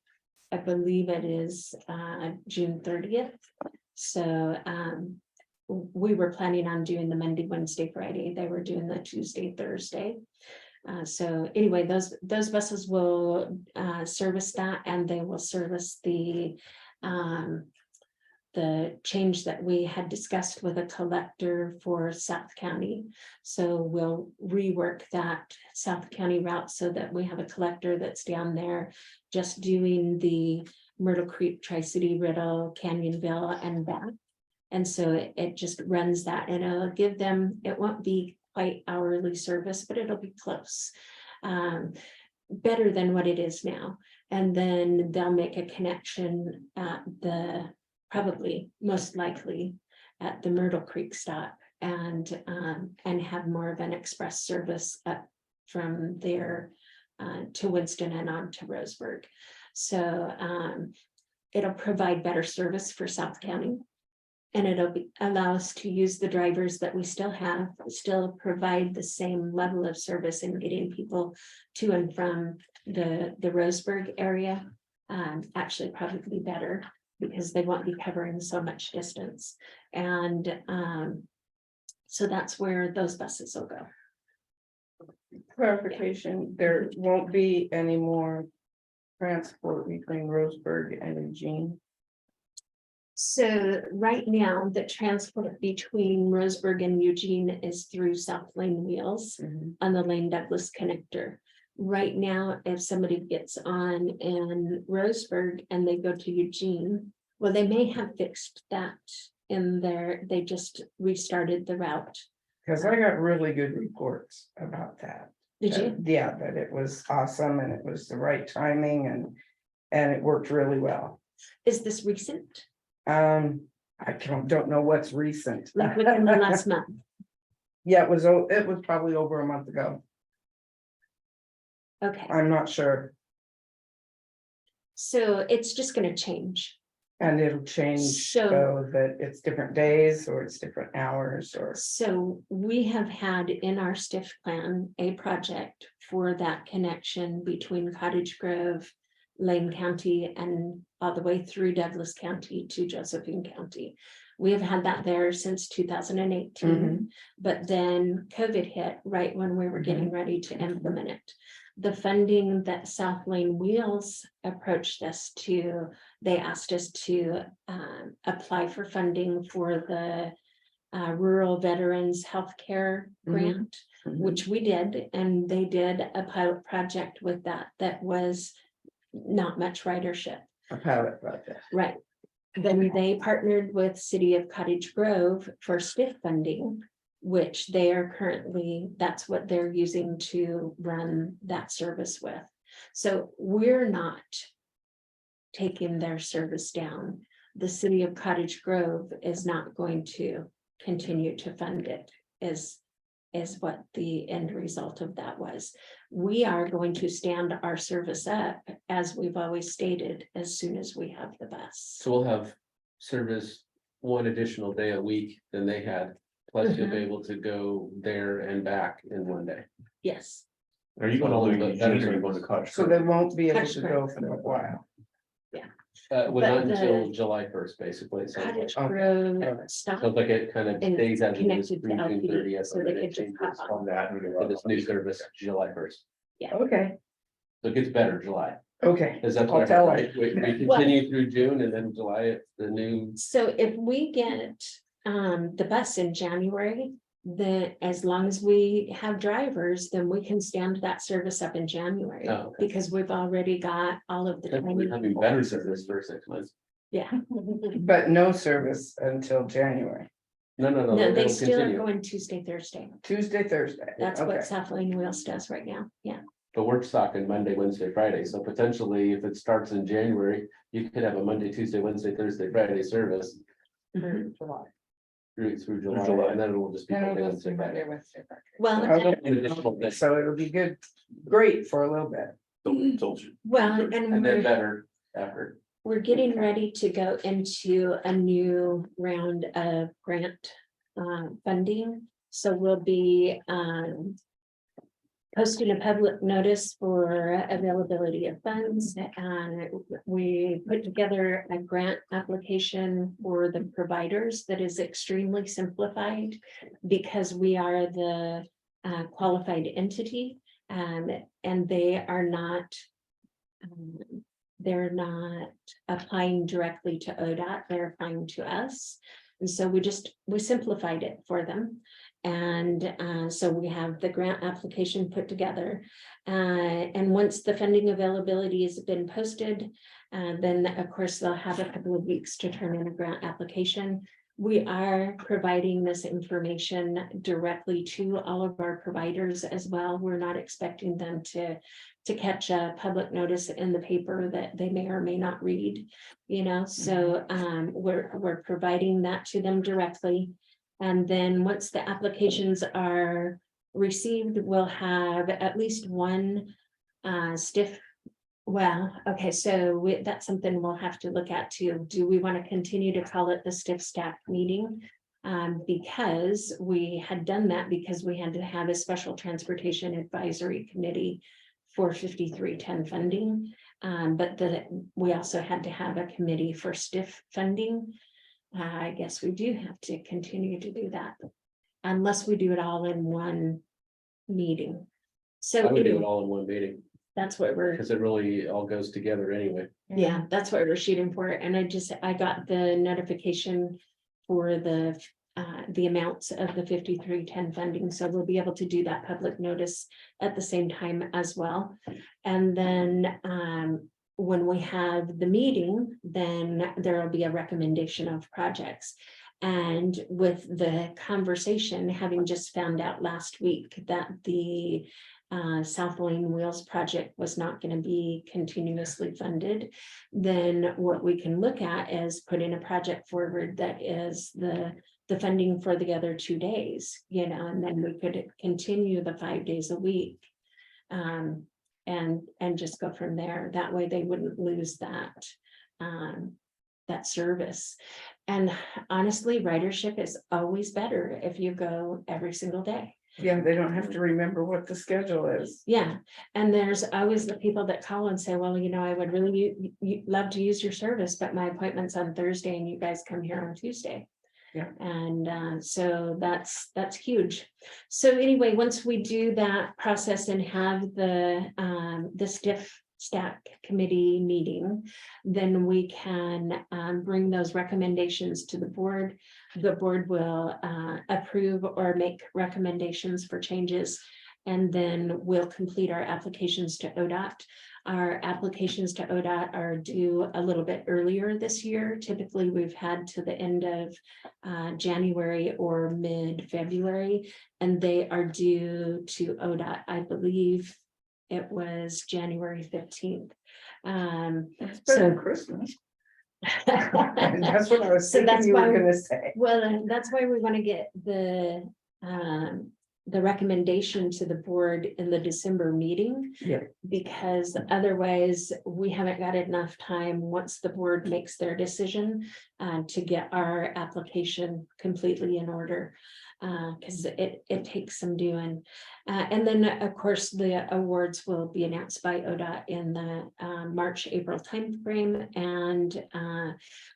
I believe it is June 30th. So we were planning on doing the Monday, Wednesday, Friday. They were doing the Tuesday, Thursday. So anyway, those buses will service that, and they will service the change that we had discussed with a collector for South County. So we'll rework that South County route so that we have a collector that's down there just doing the Myrtle Creek, Tri-City, Riddle, Canyonville and back. And so it just runs that, and it'll give them, it won't be quite hourly service, but it'll be close, better than what it is now. And then they'll make a connection at probably most likely at the Myrtle Creek stop and have more of an express service up from there to Winston and on to Roseburg. So it'll provide better service for South County. And it'll allow us to use the drivers that we still have, still provide the same level of service in getting people to and from the Roseburg area. Actually, probably better because they won't be covering so much distance. And So that's where those buses will go. Clarification, there won't be any more transport between Roseburg and Eugene. So right now, the transport between Roseburg and Eugene is through South Lane Wheels on the Lane Douglas connector. Right now, if somebody gets on in Roseburg and they go to Eugene, well, they may have fixed that in there. They just restarted the route. Cause I got really good reports about that. Did you? Yeah, that it was awesome and it was the right timing and it worked really well. Is this recent? I don't know what's recent. Like within the last month? Yeah, it was probably over a month ago. Okay, I'm not sure. so it's just gonna change. And it'll change so that it's different days or it's different hours or. So we have had in our STIF plan a project for that connection between Cottage Grove, Lane County, and all the way through Douglas County to Josephine County. We have had that there since 2018, but then COVID hit right when we were getting ready to implement it. The funding that South Lane Wheels approached us to, they asked us to apply for funding for the Rural Veterans Healthcare Grant, which we did, and they did a pilot project with that was not much ridership. A pilot project. Right. Then they partnered with City of Cottage Grove for STIF funding, which they are currently, that's what they're using to run that service with. So we're not taking their service down. The City of Cottage Grove is not going to continue to fund it, is what the end result of that was. We are going to stand our service up, as we've always stated, as soon as we have the bus. So we'll have service one additional day a week than they had. Plus you'll be able to go there and back in one day. Yes. Are you going all the way to Eugene or are you going to Cottage? So they won't be able Cottage to Grove. go for a while. Well, But not until the July 1st, basically. So Cottage Okay. Grove stop sounds like it kind of and stays as it is connected through to June LPD, 30th. so they could just hop on. On that. and For this new service, July 1st. Okay, So it gets better July. okay. Is that I'll what tell right? We continue through June and then July, it's the new. So if we get the bus in January, then as long as we have drivers, then we can stand that service up in January. Oh, okay. Because we've already got all of the We're training. having better service for 6 months. Yeah, But no service until January, No, no, they it'll still are continue. going Tuesday, Thursday. Tuesday, Thursday. That's Okay. what South Lane Wheels does right now. Yeah. But we're talking Monday, Wednesday, Friday. So potentially if it starts in January, you could have a Monday, Tuesday, Wednesday, Thursday, Friday service Through July. through July. July. And then it will just be. And Monday, it'll just be Wednesday, Monday, Friday. Wednesday, Friday. Well, Okay. An additional day. So it'll be good, great for a little bit. Told you. well, And and then better after. we're getting ready to go into a new round of grant funding. So we'll be posting a public notice for availability of funds. We put together a grant application for the providers that is extremely simplified because we are the qualified entity, and they are not they're not applying directly to ODOT, they're applying to us. And so we simplified it for them. And so we have the grant application put together. And once the funding availability has been posted, then of course they'll have a couple of weeks to turn in a grant application. We are providing this information directly to all of our providers as well. We're not expecting them to catch a public notice in the paper that they may or may not read, so we're providing that to them directly. And then once the applications are received, we'll have at least one STIF. Well, okay, so that's something we'll have to look at too. Do we want to continue to call it the STIF staff meeting? Because we had done that because we had to have a special transportation advisory committee for 5310 funding. But we also had to have a committee for STIF funding. I guess we do have to continue to do that. unless we do it all in one meeting. I So would do it all in one meeting, that's what we're, because it really all goes together anyway. yeah, that's what we're shooting for. And I got the notification for the amounts of the 5310 funding, so we'll be able to do that public notice at the same time as well. And then when we have the meeting, then there will be a recommendation of projects. And with the conversation, having just found out last week that the South Lane Wheels project was not going to be continuously funded, then what we can look at is putting a project forward that is the funding for the other 2 days, and then we could continue the 5 days a week. And just go from there. That way they wouldn't lose that service. And honestly, ridership is always better if you go every single day. Yeah, they don't have to remember what the schedule is. Yeah, and there's always the people that call and say, well, I would really love to use your service, but my appointment's on Thursday and you guys come here on Tuesday. Yeah. And so that's huge. So anyway, once we do that process and have the stiff stack committee meeting, then we can bring those recommendations to the board. The board will approve or make recommendations for changes, and then we'll complete our applications to ODOT. Our applications to ODOT are due a little bit earlier this year. Typically, we've had to the end of January or mid-February, and they are due to ODOT, I believe it was January 15th. It's better than Christmas. That's what I was So thinking that's you were why- gonna say. Well, and that's why we want to get the recommendation to the board in the December meeting. Yeah. Because otherwise we haven't got enough time, once the board makes their decision, to get our application completely in order. Because it takes some doing. And then, of course, the awards will be announced by ODOT in the March-April timeframe, and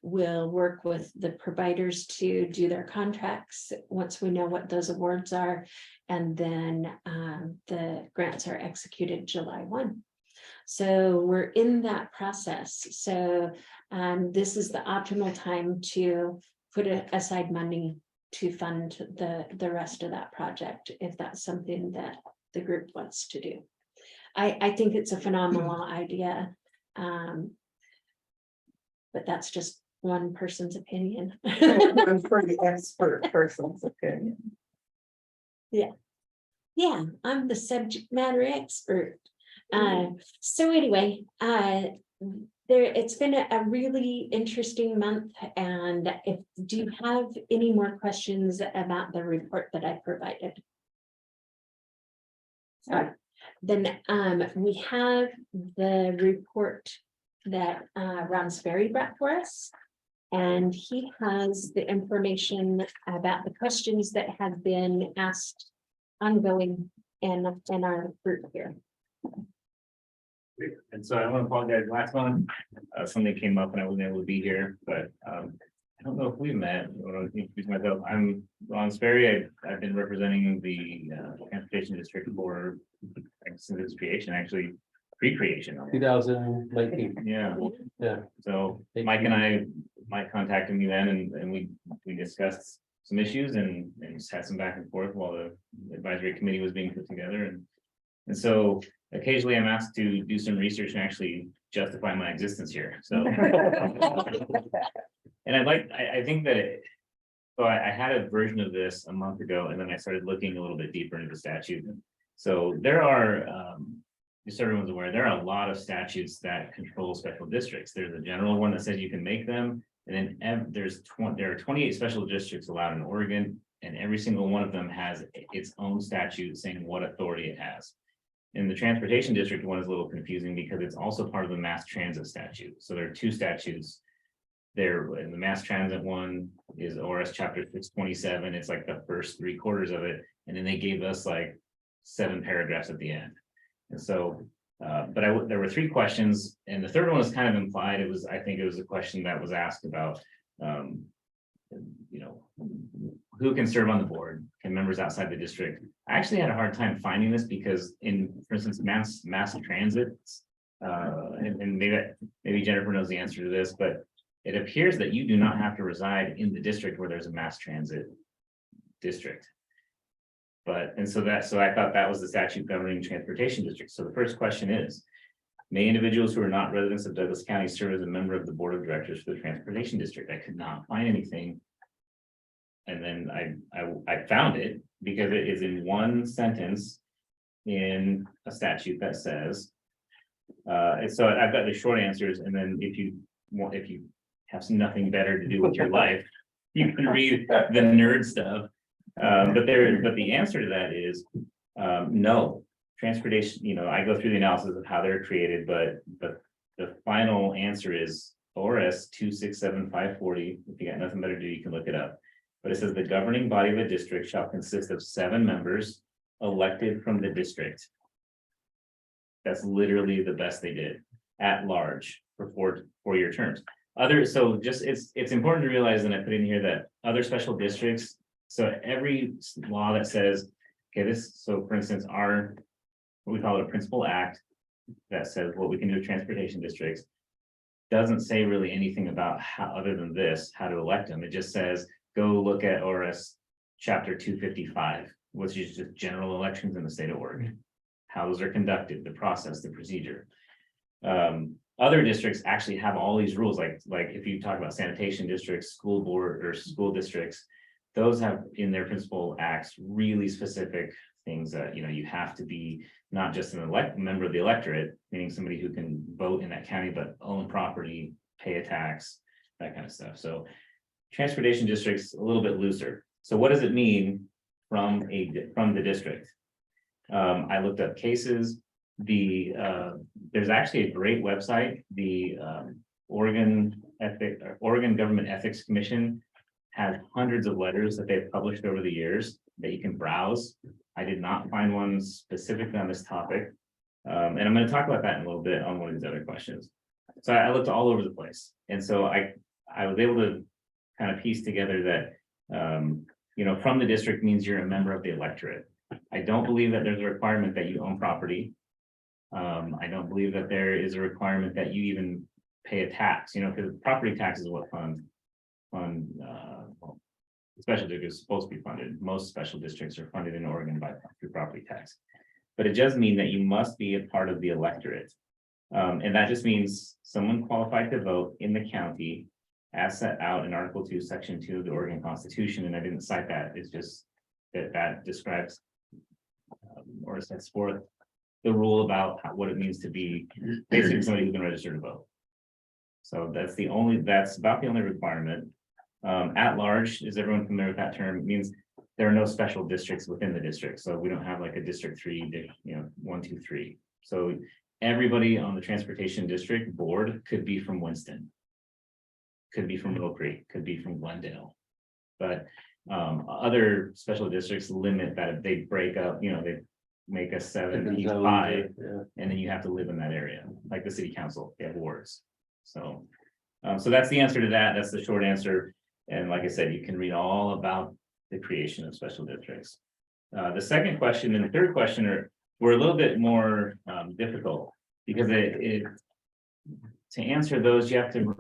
we'll work with the providers to do their contracts once we know what those awards are. And then the grants are executed July 1. So we're in that process. So this is the optimal time to put aside money to fund the rest of that project, if that's something that the group wants to do. I think it's a phenomenal idea. But that's just one person's opinion. One pretty expert person's opinion. Yeah, I'm the subject matter expert. So anyway, it's been a really interesting month, and do you have any more questions about the report that I provided? Then we have the report that Ron Sperry brought for us. And he has the information about the questions that have been asked ongoing in our group here. And so I want to apologize, last month, something came up and I wasn't able to be here, but I don't know if we met. I want to introduce myself. I'm Ron Sperry. I've been representing the Transportation District Board since its creation, actually pre-creation. 2019. Yeah. Yeah. So Mike contacted me then, and we discussed some issues and just had some back and forth while the advisory committee was being put together. And so occasionally I'm asked to do some research and actually justify my existence here. So and I think that so I had a version of this a month ago, and then I started looking a little bit deeper into the statute. So there are just so everyone's aware, there are a lot of statutes that control special districts. There's a general one that says you can make them, and then there are 28 special districts allowed in Oregon, and every single one of them has its own statute saying what authority it has. And the transportation district one is a little confusing because it's also part of the mass transit statute. So there are two statutes there, and the mass transit one is ORS chapter 627. It's like the first 3/4 of it, and then they gave us like 7 paragraphs at the end. And so, but there were 3 questions, and the third one was kind of implied. I think it was a question that was asked about, who can serve on the board, can members outside the district. I actually had a hard time finding this because for instance, mass transit. And maybe Jennifer knows the answer to this, but it appears that you do not have to reside in the district where there's a mass transit district. So I thought that was the statute governing transportation districts. So the first question is, may individuals who are not residents of Douglas County serve as a member of the board of directors for the transportation district? I could not find anything. And then I found it because it is in one sentence in a statute that says, and so I've got the short answers, and then if you have nothing better to do with your life, you can read the nerd stuff. But the answer to that is no. Transportation, I go through the analysis of how they're created, but the final answer is ORS 267540. If you got nothing better to do, you can look it up. But it says the governing body of a district shall consist of 7 members elected from the district. That's literally the best they did at large for 4-year terms. It's important to realize, and I put in here that other special districts. So every law that says, okay, so for instance, what we call it a principal act that says what we can do with transportation districts doesn't say really anything about how, other than this, how to elect them. It just says, go look at ORS chapter 255, which is just general elections in the state of Oregon, how those are conducted, the process, the procedure. Other districts actually have all these rules, like if you talk about sanitation districts, school board or school districts, those have in their principal acts really specific things that, you have to be not just an member of the electorate, meaning somebody who can vote in that county, but own property, pay a tax, that kind of stuff. So transportation districts, a little bit looser. So what does it mean from the district? I looked up cases. There's actually a great website. The Oregon Government Ethics Commission has hundreds of letters that they've published over the years that you can browse. I did not find one specifically on this topic. And I'm going to talk about that in a little bit on one of these other questions. So I looked all over the place. And so I was able to kind of piece together that, from the district means you're a member of the electorate. I don't believe that there's a requirement that you own property. I don't believe that there is a requirement that you even pay a tax, because property tax is what special districts is supposed to be funded. Most special districts are funded in Oregon through property tax. But it does mean that you must be a part of the electorate. And that just means someone qualified to vote in the county as set out in Article 2, Section 2 of the Oregon Constitution. And I didn't cite that. It's just that describes or sets forth the rule about what it means to be basically somebody who can register to vote. So that's about the only requirement. At large, is everyone familiar with that term? It means there are no special districts within the district. So we don't have like a District 3, 1, 2, 3. So everybody on the transportation district board could be from Winston, could be from Mill Creek, could be from Glendale. But other special districts limit that. They break up, they make a 7 each 5, and then you have to live in that area, like the city council, they have wards. So that's the answer to that. That's the short answer. And like I said, you can read all about the creation of special districts. The second question and the third question were a little bit more difficult because to answer those, you have to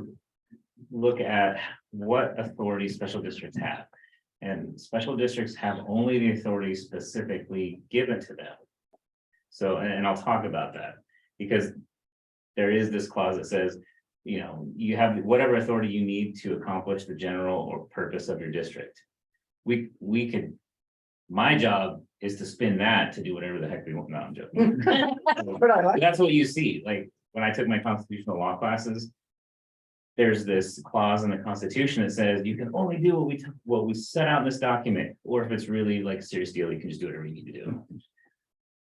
look at what authority special districts have. And special districts have only the authority specifically given to them. So, and I'll talk about that because there is this clause that says, you have whatever authority you need to accomplish the general or purpose of your district. My job is to spin that to do whatever the heck we want. No, I'm joking. That's what you see. Like when I took my constitutional law classes, there's this clause in the Constitution that says you can only do what we set out in this document, or if it's really like a serious deal, you can just do whatever you need to do.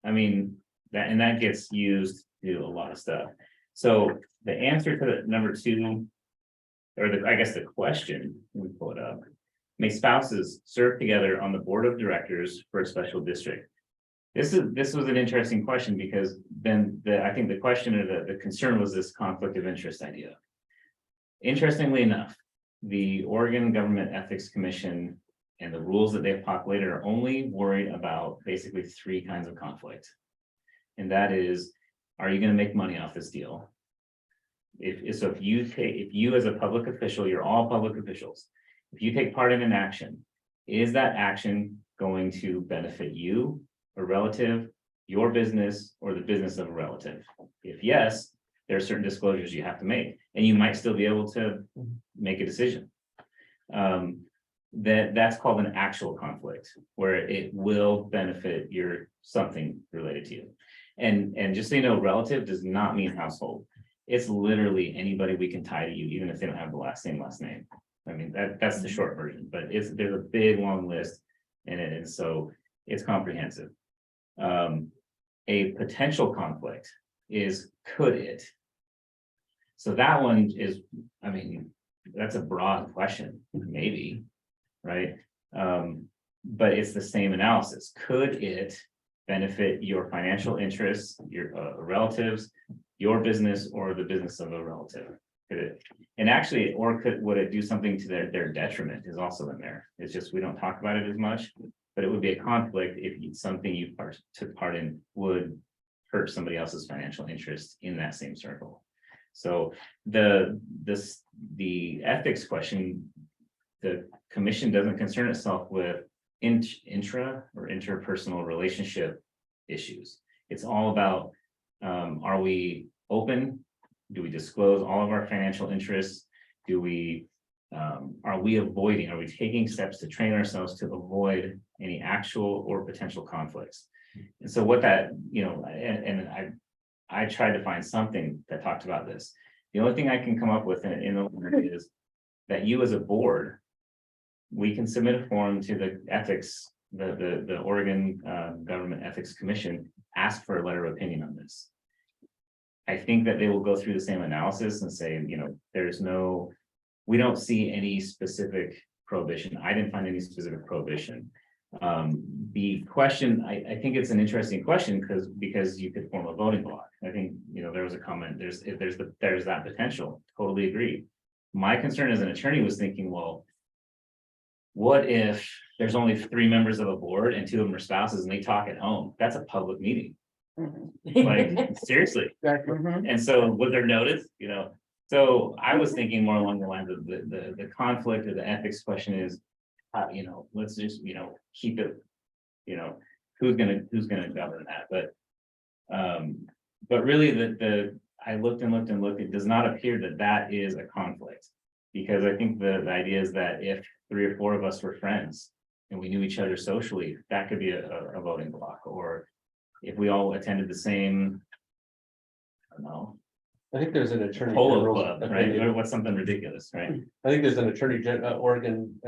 I mean, that gets used to do a lot of stuff. So the answer to the number 2, or I guess the question, let me pull it up. May spouses serve together on the board of directors for a special district? This was an interesting question because then I think the question or the concern was this conflict of interest idea. Interestingly enough, the Oregon Government Ethics Commission And the rules that they've populated are only worried about basically three kinds of conflict. And that is, are you gonna make money off this deal? If you as a public official, you're all public officials, if you take part in an action, is that action going to benefit you, a relative, your business, or the business of a relative? If yes, there are certain disclosures you have to make, and you might still be able to make a decision. That's called an actual conflict, where it will benefit your something related to you. And just so you know, relative does not mean household. It's literally anybody we can tie to you, even if they don't have the same last name. I mean, that's the short version, but there's a big, long list in it, and so it's comprehensive. A potential conflict is, could it? So that one is, I mean, that's a broad question, maybe, right? But it's the same analysis. Could it benefit your financial interests, your relatives, your business, or the business of a relative? Could it? And actually, or would it do something to their detriment is also in there. It's just, we don't talk about it as much, but it would be a conflict if something you took part in would hurt somebody else's financial interest in that same circle. So the ethics question, the commission doesn't concern itself with intra or interpersonal relationship issues. It's all about, are we open? Do we disclose all of our financial interests? Do we, are we taking steps to train ourselves to avoid any actual or potential conflicts? And so what that, and I tried to find something that talked about this. The only thing I can come up with in the is that you as a board, we can submit a form to the ethics, the Oregon Government Ethics Commission, ask for a letter of opinion on this. I think that they will go through the same analysis and say, we don't see any specific prohibition. I didn't find any specific prohibition. The question, I think it's an interesting question because you could form a voting block. I think, there was a comment, there's that potential, totally agree. My concern as an attorney was thinking, well, what if there's only 3 members of a board and 2 of them are spouses and they talk at home? That's a public meeting. Like, seriously. And so was there notice, so I was thinking more along the lines of the conflict or the ethics question is, let's just, keep it, who's gonna govern that? But really I looked and looked and looked, it does not appear that is a conflict. Because I think the idea is that if 3 or 4 of us were friends and we knew each other socially, that could be a voting block. Or if we all attended the same, I don't know. I think there's an attorney Polo general club, right? opinion. Or what's something ridiculous, right? I think there's an Oregon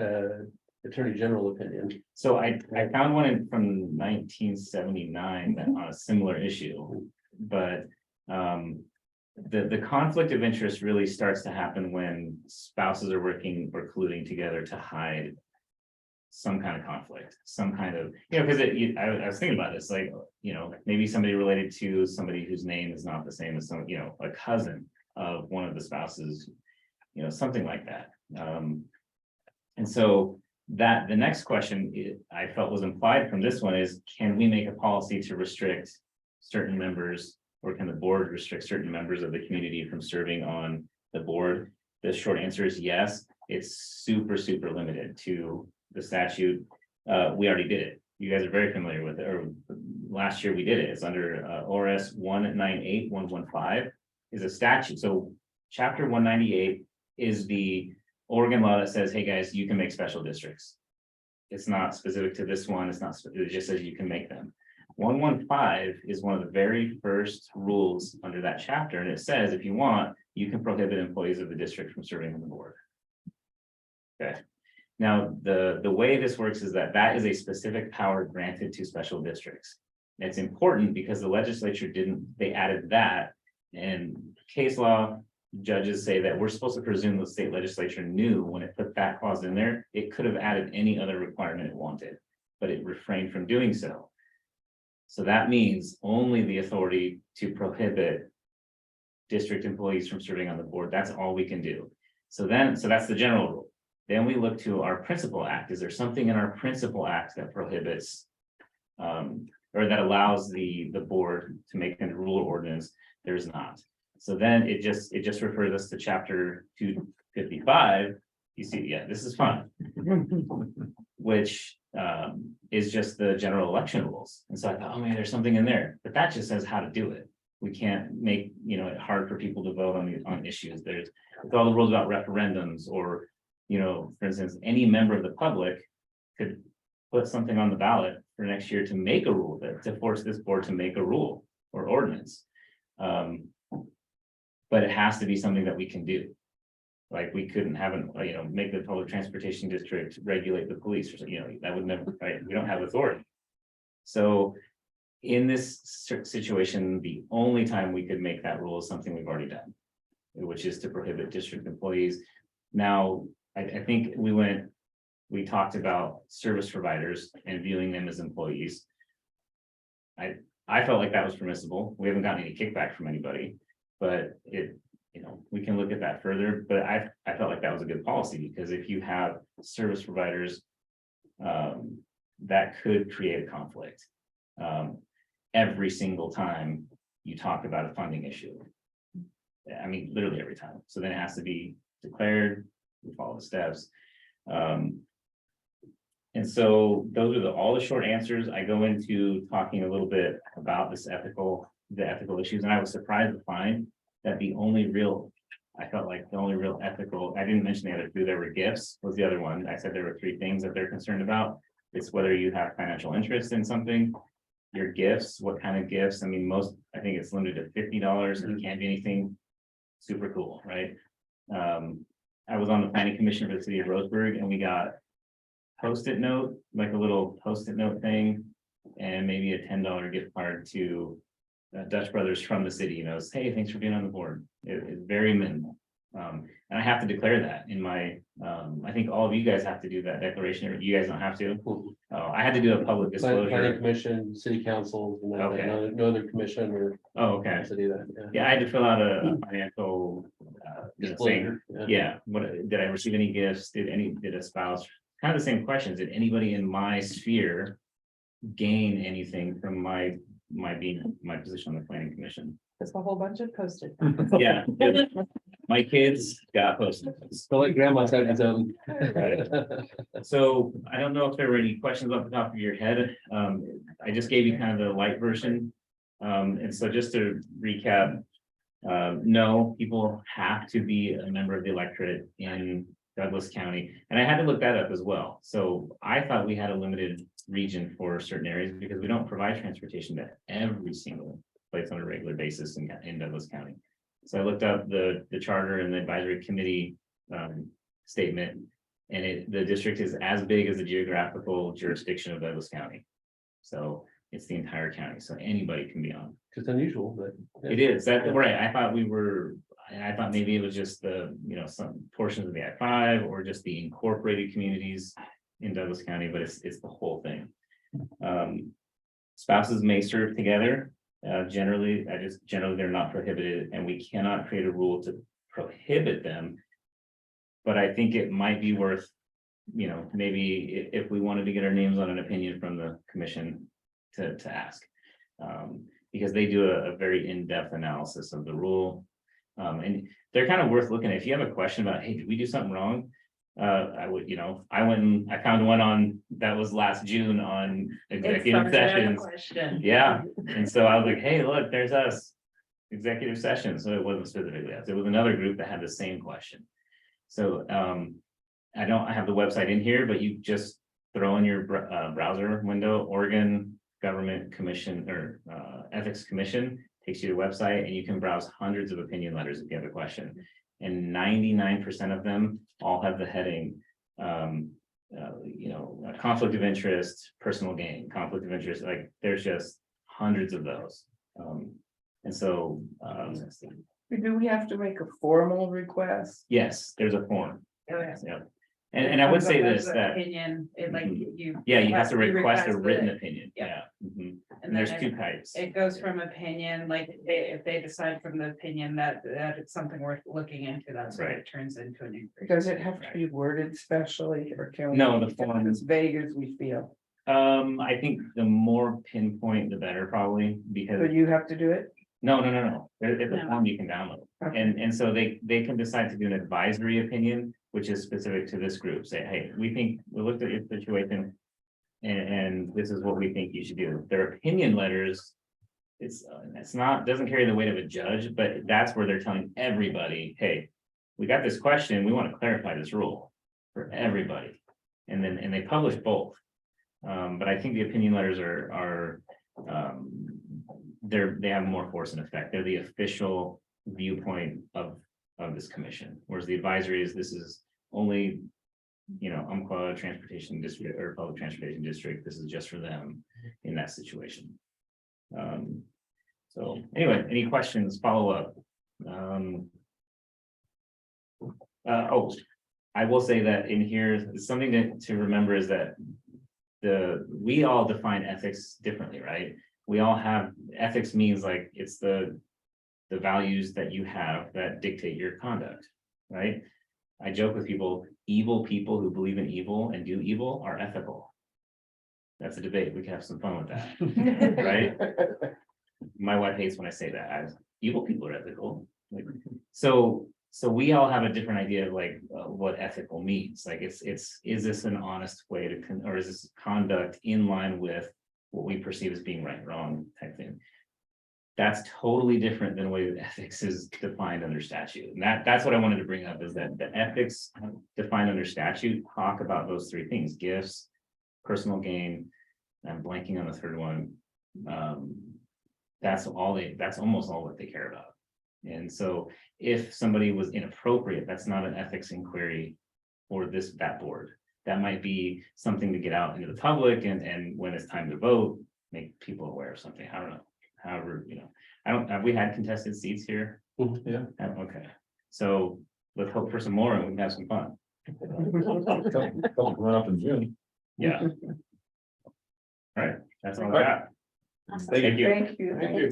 Attorney General opinion. So I found one from 1979 that on a similar issue, but the conflict of interest really starts to happen when spouses are working or colluding together to hide some kind of conflict, some kind of, because I was thinking about this, like, maybe somebody related to somebody whose name is not the same as some, a cousin of one of the spouses, something like that. And so that the next question I felt was implied from this one is, can we make a policy to restrict certain members, or can the board restrict certain members of the community from serving on the board? The short answer is yes. It's super, super limited to the statute. We already did it. You guys are very familiar with it, or last year we did it. It's under ORS 198115 is a statute. So chapter 198 is the Oregon law that says, hey guys, you can make special districts. It's not specific to this one. It just says you can make them. 115 is one of the very first rules under that chapter. And it says, if you want, you can prohibit employees of the district from serving on the board. Okay. Now, the way this works is that is a specific power granted to special districts. It's important because the legislature they added that, and case law judges say that we're supposed to presume the state legislature knew when it put that clause in there, it could have added any other requirement it wanted, but it refrained from doing so. So that means only the authority to prohibit district employees from serving on the board. That's all we can do. So that's the general rule. Then we look to our principal act. Is there something in our principal act that prohibits? Or that allows the board to make a rule or ordinance? There's not. So then it just refers us to chapter 255. You see, yeah, this is fun. Which is just the general election rules. And so I thought, oh man, there's something in there, but that just says how to do it. We can't make, it hard for people to vote on issues. There's all the rules about referendums, or, for instance, any member of the public could put something on the ballot for next year to make a rule, to force this board to make a rule or ordinance. But it has to be something that we can do. Like, we couldn't have make the public transportation district regulate the police, or that would never, right? We don't have authority. So in this situation, the only time we could make that rule is something we've already done, which is to prohibit district employees. Now, I think we talked about service providers and viewing them as employees. I felt like that was permissible. We haven't gotten any kickback from anybody, but we can look at that further, but I felt like that was a good policy, because if you have service providers, that could create a conflict. Every single time you talk about a funding issue. I mean, literally every time. So then it has to be declared, we follow the steps. And so those are all the short answers. I go into talking a little bit about the ethical issues, and I was surprised to find that I felt like the only real ethical, I didn't mention the other two, there were gifts was the other one. I said there were 3 things that they're concerned about. It's whether you have financial interest in something, your gifts, what kind of gifts. I mean, I think it's limited to $50, and it can't be anything super cool, right? I was on the planning commission for the city of Roseburg, and we got Post-it note, like a little Post-it note thing, and maybe a $10 gift card to Dutch Brothers from the city, hey, thanks for being on the board. It's very minimal. And I have to declare that in my, I think all of you guys have to do that declaration, or you guys don't have to. I had to do a public Planning disclosure. commission, city council, and Okay. no other commission or. Okay. To do that, Yeah, I had to fill out a financial, Disclosure, yeah, did I receive any gifts? Did a spouse, kind of the same questions. Did anybody in my sphere gain anything from my position on the planning commission? It's a whole bunch of Post-it. Yeah. My kids got Post-it. So like grandma's had his own. Right. So I don't know if there were any questions off the top of your head. I just gave you kind of the light version. And so just to recap, no, people have to be a member of the electorate in Douglas County. And I had to look that up as well. So I thought we had a limited region for certain areas, because we don't provide transportation to every single place on a regular basis in Douglas County. So I looked up the charter and the advisory committee statement, and the district is as big as the geographical jurisdiction of Douglas County. So it's the entire county, so anybody can be on. It's unusual, but. It is, that right. I thought maybe it was just the, some portions of the I-5 or just the incorporated communities in Douglas County, but it's the whole thing. Spouses may serve together. Generally they're not prohibited, and we cannot create a rule to prohibit them. But I think it might be worth, maybe if we wanted to get our names on an opinion from the commission to ask. Because they do a very in-depth analysis of the rule. And they're kind of worth looking at. If you have a question about, hey, did we do something wrong? I would, I went and I found one that was last June on executive sessions. Yeah, and so I was like, hey, look, there's us, executive session. So it wasn't specifically us. It was another group that had the same question. So I have the website in here, but you just throw in your browser window, Oregon Government Commission or Ethics Commission, takes you to the website, and you can browse hundreds of opinion letters if you have a question. And 99% of them all have the heading, conflict of interest, personal gain, conflict of interest. Like, there's just hundreds of those. And so, Do we have to make a formal request? yes, there's a form. Oh, yeah. Yeah. And I would say this, That's an that, Opinion, you have to request a written it. opinion. Yeah. Yeah. Mhm. And there's two types. It goes from opinion, like if they decide from the opinion that it's something worth looking into, that's what it turns into an inquiry. Does it have to be worded specially or can we? No, the keep it form- As vague as we feel. I think the more pinpoint, the better probably, So because, you have to do it? no. It's a No. form you can download. Okay. And so they can decide to do an advisory opinion, which is specific to this group, say, hey, we looked at your situation. And this is what we think you should do. Their opinion letters. It's not, doesn't carry the weight of a judge, but that's where they're telling everybody, hey, we got this question, we want to clarify this rule for everybody. And they publish both. But I think the opinion letters are they have more force and effect. They're the official viewpoint of this commission, whereas the advisory this is only, Umpqua Transportation District or Public Transportation District, this is just for them in that situation. So anyway, any questions, follow up? I will say that in here, something to remember is that we all define ethics differently, right? We all have, ethics means like, it's the values that you have that dictate your conduct, right? I joke with people, evil people who believe in evil and do evil are ethical. That's a debate. We can have some fun with that, right? My wife hates when I say that. Evil people are ethical. Like, so we all have a different idea of like what ethical means. Like is this an honest way to, or is this conduct in line with what we perceive as being right, wrong type thing? That's totally different than the way that ethics is defined under statute. And that's what I wanted to bring up, is that the ethics defined under statute talk about those three things: gifts, personal gain. I'm blanking on the third one. That's almost all what they care about. And so if somebody was inappropriate, that's not an ethics inquiry for that board. That might be something to get out into the public and when it's time to vote, make people aware of something. I don't know. However, have we had contested seats here? Yeah. Okay, so let's hope for some more and we can have some fun. Don't run up in June. Yeah. All right, that's all I got. Thank you. Thank you. Thank you.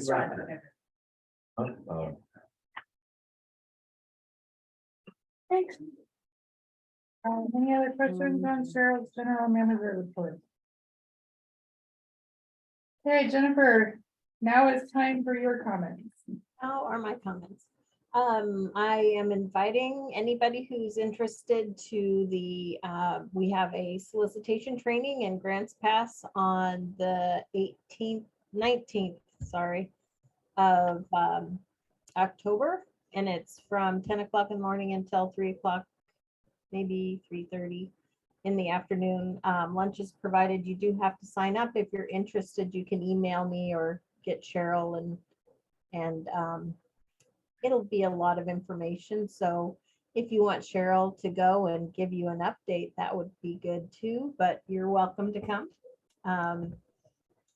Thanks. Any other questions on Cheryl's general manager report? Okay, Jennifer, now it's time for your comments. How are my comments? I am inviting anybody who's interested to we have a solicitation training and grants pass on the 19th, of October. And it's from 10 o'clock in the morning until 3 o'clock, maybe 3:30 in the afternoon. Lunch is provided. You do have to sign up. If you're interested, you can email me or get Cheryl and it'll be a lot of information. So if you want Cheryl to go and give you an update, that would be good too, but you're welcome to come.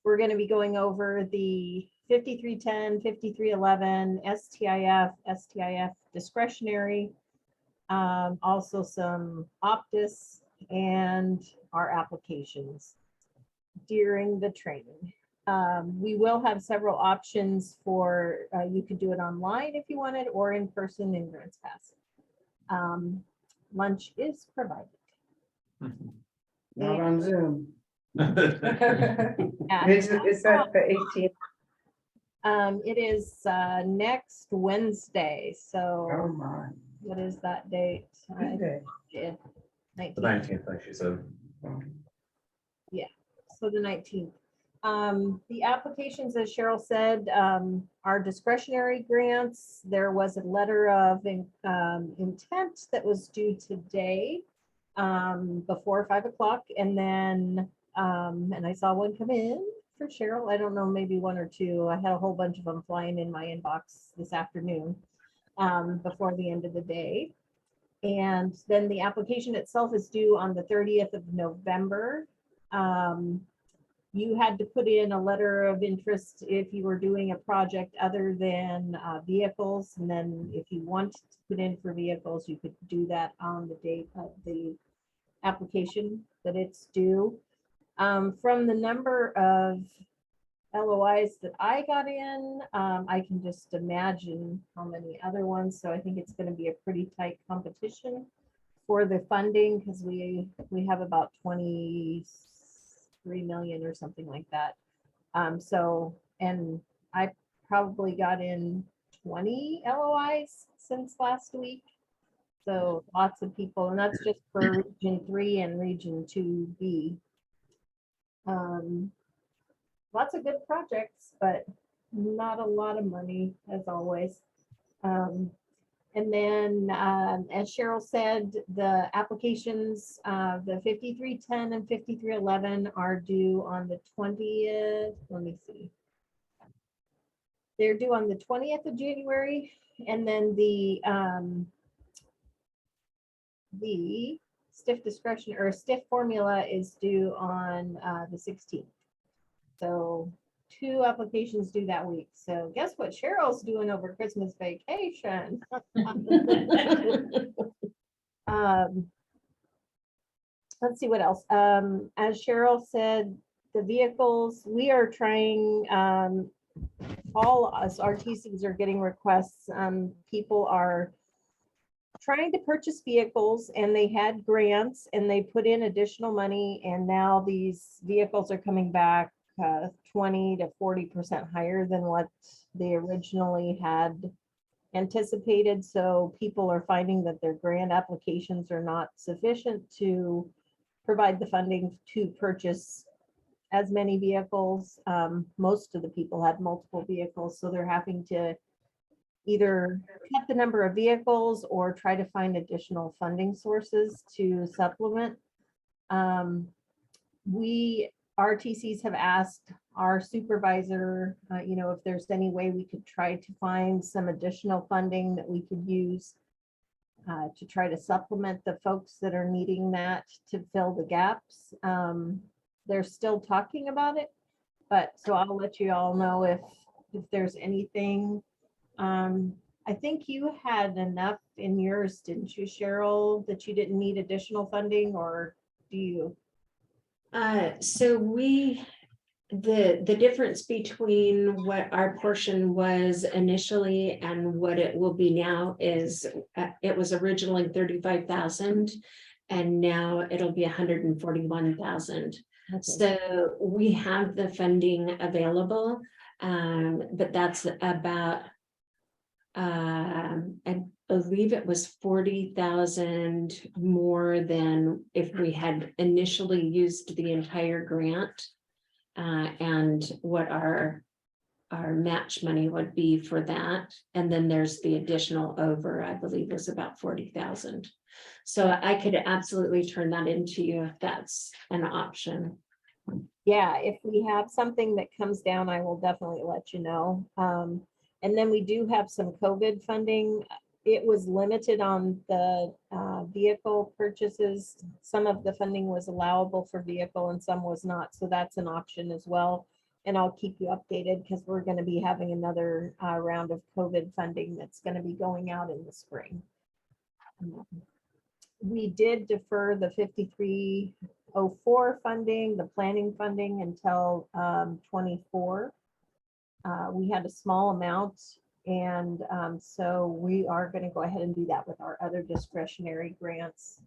We're going to be going over the 5310, 5311, STIF discretionary, also some Optus and our applications during the training. We will have several options for, you could do it online if you wanted, or in person in Grants Pass. Lunch is provided. Not on Zoom. And, Is that the 18th? it is next Wednesday, so Oh, my. what is that date? Monday. Yeah, The 19th. 19th, like she said. So the 19th. The applications, as Cheryl said, are discretionary grants. There was a letter of intent that was due today before 5 o'clock. And then, and I saw one come in for Cheryl. I don't know, maybe one or two. I had a whole bunch of them flying in my inbox this afternoon before the end of the day. And then the application itself is due on the 30th of November. You had to put in a letter of interest if you were doing a project other than vehicles. And then if you want to put in for vehicles, you could do that on the date of the application that it's due. From the number of LOIs that I got in. I can just imagine how many other ones. So I think it's going to be a pretty tight competition for the funding because we have about 23 million or something like that. So, and I probably got in 20 LOIs since last week. So lots of people, and that's just for Region 3 and Region 2B. Lots of good projects, but not a lot of money as always. And then, as Cheryl said, the applications, the 5310 and 5311 are due on the 20th. Let me see. They're due on the 20th of January, and then the stiff discretion or stiff formula is due on the 16th. So 2 applications due that week. So guess what Cheryl's doing over Christmas vacation? Let's see what else. As Cheryl said, the vehicles, we are trying, all us RTCs are getting requests. People are trying to purchase vehicles and they had grants and they put in additional money and now these vehicles are coming back 20 to 40% higher than what they originally had anticipated. So people are finding that their grant applications are not sufficient to provide the funding to purchase as many vehicles. Most of the people had multiple vehicles, so they're having to either cut the number of vehicles or try to find additional funding sources to supplement. We RTCs have asked our supervisor, if there's any way we could try to find some additional funding that we could use to try to supplement the folks that are needing that to fill the gaps. They're still talking about it, but so I'll let you all know if there's anything. I think you had enough in yours, didn't you, Cheryl, that you didn't need additional funding, or do you? So the difference between what our portion was initially and what it will be now is it was originally 35,000 and now it'll be 141,000. Okay. So we have the funding available, but that's about I believe it was 40,000 more than if we had initially used the entire grant. And what our match money would be for that. And then there's the additional over, I believe was about 40,000. So I could absolutely turn that into you if that's an option. Yeah, if we have something that comes down, I will definitely let you know. And then we do have some COVID funding. It was limited on the vehicle purchases. Some of the funding was allowable for vehicle and some was not. So that's an option as well. And I'll keep you updated because we're going to be having another round of COVID funding that's going to be going out in the spring. We did defer the 5304 funding, the planning funding until 24. We had a small amount, and so we are going to go ahead and do that with our other discretionary grants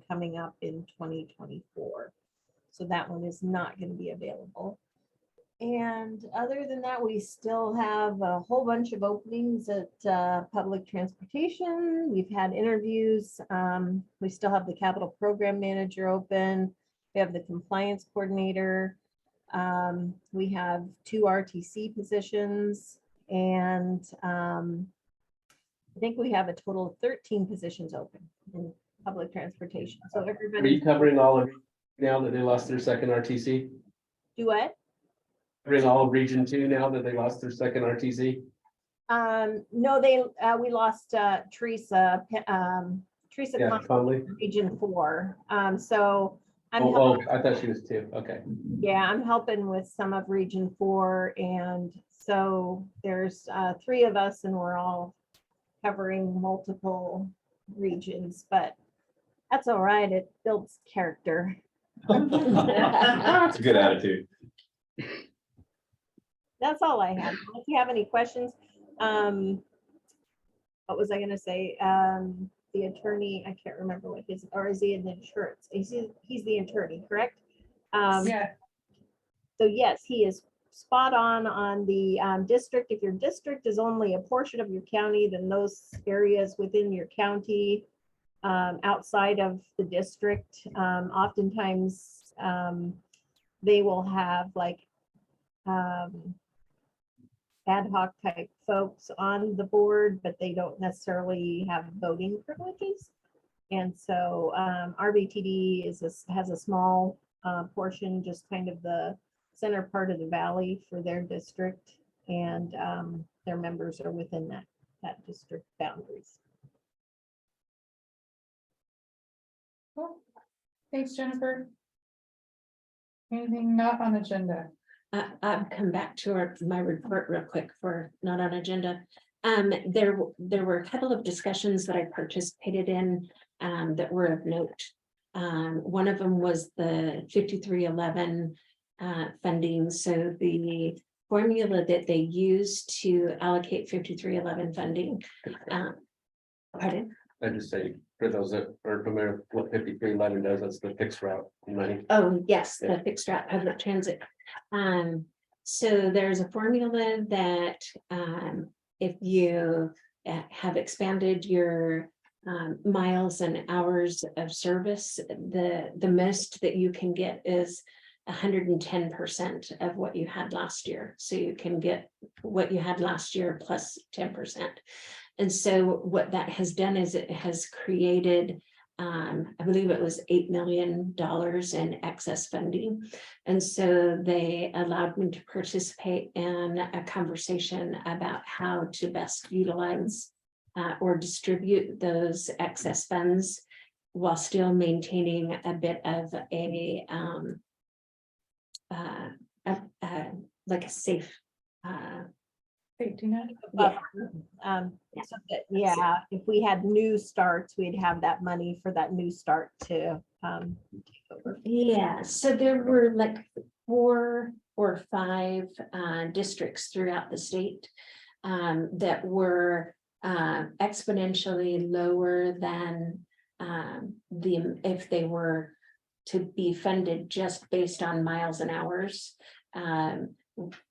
coming up in 2024. So that one is not going to be available. And other than that, we still have a whole bunch of openings at public transportation. We've had interviews. We still have the capital program manager open. We have the compliance coordinator. We have 2 RTC positions, and I think we have a total of 13 positions open in public transportation. So Are everybody. you covering all of now that they lost their second RTC? Do what? Covering all of Region 2 now that they lost their second RTC? No, we lost Teresa. Teresa Yeah, Conley. Region 4. So I'm Oh, I thought she was 2. Okay. yeah, I'm helping with some of Region 4, and so there's 3 of us, and we're all covering multiple regions, but that's all right. It builds character. That's a good attitude. That's all I have. If you have any questions, what was I gonna say? The attorney, I can't remember what his, or is he in the insurance? He's the attorney, correct? Yeah, So yes, he is spot on the district. If your district is only a portion of your county, then those areas within your county outside of the district, oftentimes they will have like ad hoc type folks on the board, but they don't necessarily have voting privileges. And so RBTD has a small portion, just kind of the center part of the valley for their district, and their members are within that district boundaries. cool. Thanks, Jennifer. Anything not on agenda? I'll come back to my report real quick for not on agenda. There were a couple of discussions that I participated in that were of note. One of them was the 5311 funding. So the formula that they use to allocate 5311 funding. Pardon? I just say, for those that are familiar with what 5311 does, that's the fixed route money. Oh, yes, the fixed route public transit. So there's a formula that if you have expanded your miles and hours of service, the most that you can get is 110% of what you had last year. So you can get what you had last year plus 10%. And so what that has done is it has created, I believe it was $8 million in excess funding. And so they allowed me to participate in a conversation about how to best utilize or distribute those excess funds while still maintaining a bit of like a safe Safety net. So that, yeah, if we had new starts, we'd have that money for that new start to take over. Yeah, so there were like 4 or 5 districts throughout the state that were exponentially lower than if they were to be funded just based on miles and hours.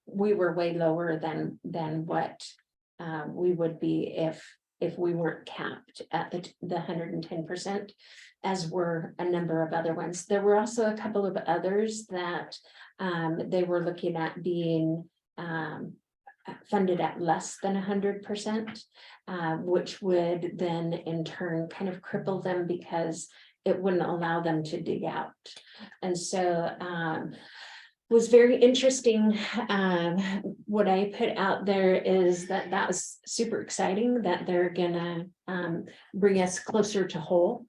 We were way lower than what we would be if we weren't capped at the 110%, as were a number of other ones. There were also a couple of others that they were looking at being funded at less than 100%, which would then in turn kind of cripple them because it wouldn't allow them to dig out. And so was very interesting. What I put out there is that was super exciting, that they're gonna bring us closer to whole,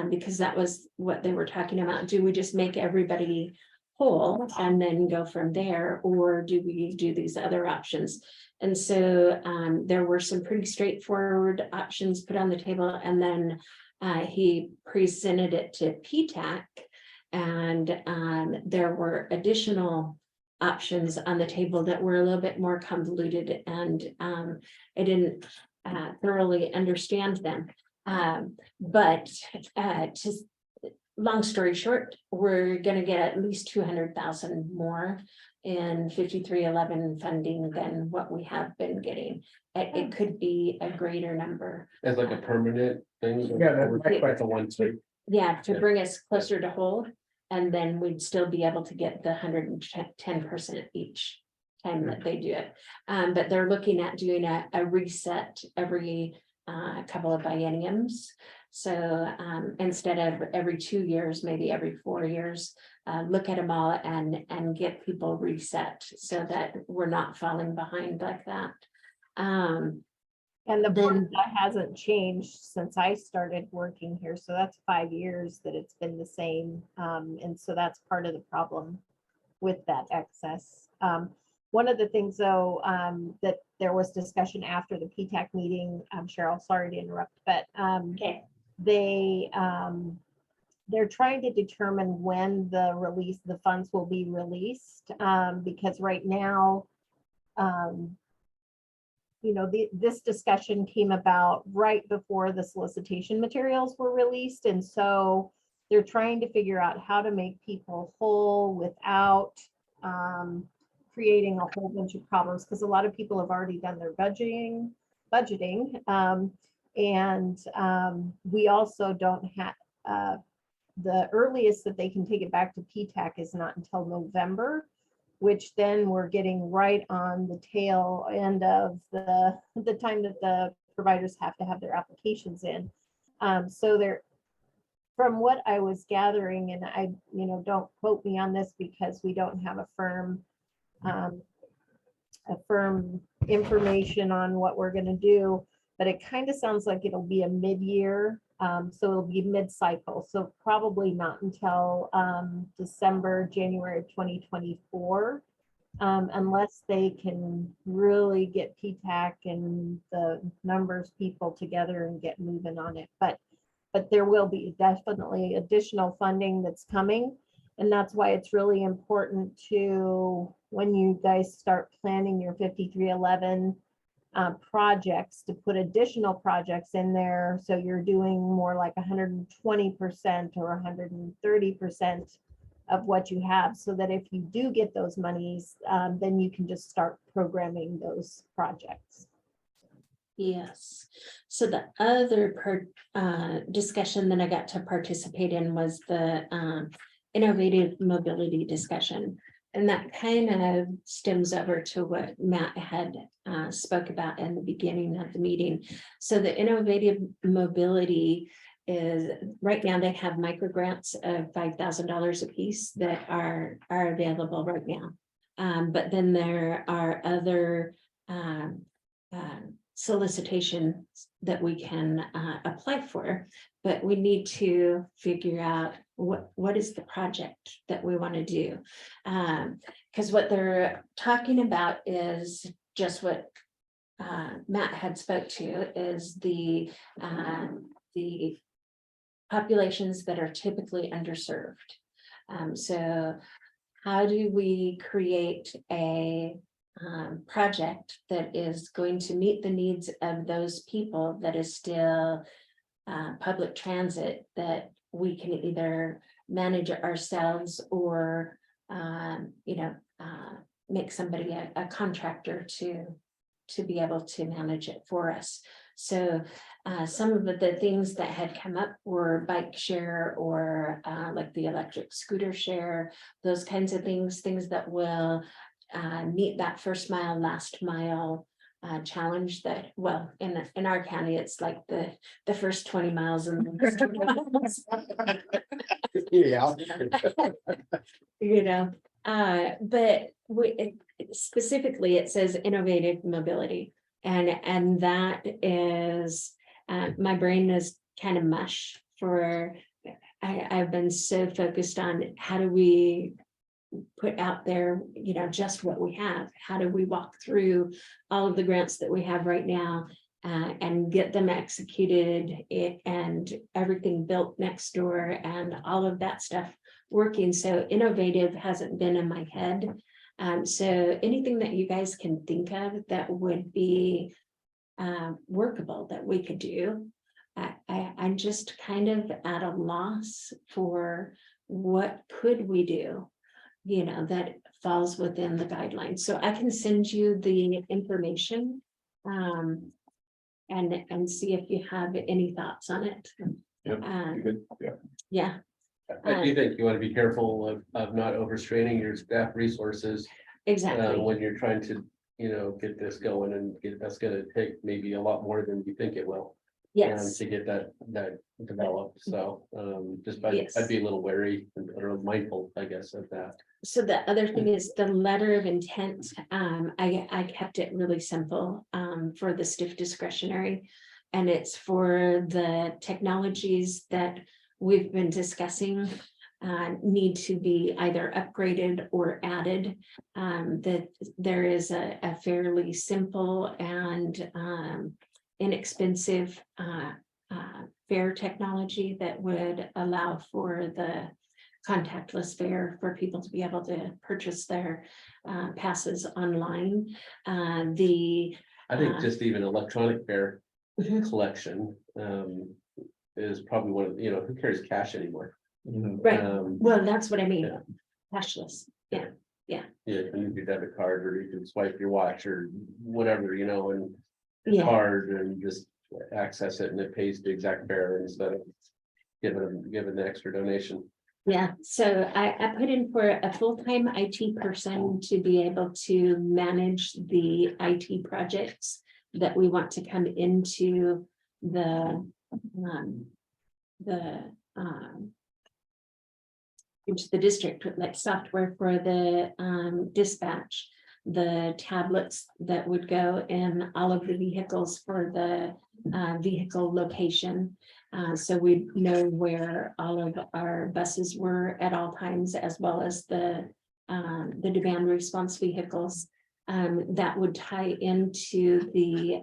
because that was what they were talking about. Do we just make everybody whole and then go from there, or do we do these other options? And so there were some pretty straightforward options put on the table, and then he presented it to PTAC. And there were additional options on the table that were a little bit more convoluted, and I didn't thoroughly understand them. But just long story short, we're going to get at least 200,000 more in 5311 funding than what we have been getting. It could be a greater number. As like a permanent thing. Yeah, that's my Like the one too. Yeah, to bring us closer to whole, and then we'd still be able to get the 110% each time that they do it. But they're looking at doing a reset every couple of bienniums. So instead of every 2 years, maybe every 4 years, look at them all and get people reset so that we're not falling behind like that. And the board that hasn't changed since I started working here. So that's 5 years that it's been the same. And so that's part of the problem with that excess. One of the things though, that there was discussion after the PTAC meeting, Cheryl, sorry to interrupt, but Okay. they're trying to determine when the funds will be released, because right now you know, this discussion came about right before the solicitation materials were released. And so they're trying to figure out how to make people whole without creating a whole bunch of problems, because a lot of people have already done their budgeting. We also don't have, the earliest that they can take it back to PTAC is not until November, which then we're getting right on the tail end of the time that the providers have to have their applications in. So they're, from what I was gathering, and I, you know, don't quote me on this because we don't have a firm information on what we're going to do, but it kind of sounds like it'll be a mid-year. So it'll be mid-cycle. So probably not until December, January of 2024, unless they can really get PTAC and the numbers people together and get moving on it. But there will be definitely additional funding that's coming. And that's why it's really important to, when you guys start planning your 5311 projects, to put additional projects in there. So you're doing more like 120% or 130% of what you have, so that if you do get those monies, then you can just start programming those projects. Yes. So the other discussion that I got to participate in was the innovative mobility discussion. And that kind of stems over to what Matt had spoke about in the beginning of the meeting. So the innovative mobility is, right now they have micro grants of $5,000 a piece that are available right now. But then there are other solicitations that we can apply for, but we need to figure out what is the project that we want to do. Because what they're talking about is just what Matt had spoke to, is the populations that are typically underserved. So how do we create a project that is going to meet the needs of those people that is still public transit, that we can either manage it ourselves or make somebody a contractor to be able to manage it for us. So some of the things that had come up were bike share, or like the electric scooter share, those kinds of things that will meet that first mile, last mile challenge that, well, in our county, it's like the first 20 miles and the last 20 miles. Yeah. But specifically it says innovative mobility, and that is my brain is kind of mush for, I've been so focused on how do we put out there, just what we have. How do we walk through all of the grants that we have right now and get them executed and everything built next door and all of that stuff working. So innovative hasn't been in my head. So anything that you guys can think of that would be workable that we could do. I'm just kind of at a loss for what could we do, that falls within the guidelines. So I can send you the information and see if you have any thoughts on it. Yep, good, yeah. Yeah. I do think you want to be careful of not overstraining your staff resources. Exactly. When you're trying to, get this going, and that's gonna take maybe a lot more than you think it will. Yes. To get that developed, so Yes. I'd be a little wary or mindful, I guess, of that. So the other thing is the letter of intent. I kept it really simple for the stiff discretionary. And it's for the technologies that we've been discussing need to be either upgraded or added. That there is a fairly simple and inexpensive fair technology that would allow for contactless fare for people to be able to purchase their passes online. The I think just even electronic fare Mhm. collection, is probably one of, who carries cash anymore? Right, Um, well, that's what I mean, yeah. cashless, yeah. Yeah, you can use your debit card, or you can swipe your watch or whatever, and Yeah. card and just access it and it pays the exact fare instead of giving the extra donation. Yeah, so I put in for a full-time IT person to be able to manage the IT projects that we want to come into the into the district, like software for the dispatch, the tablets that would go in all of the vehicles for the vehicle location. So we know where all of our buses were at all times, as well as the demand response vehicles. That would tie into the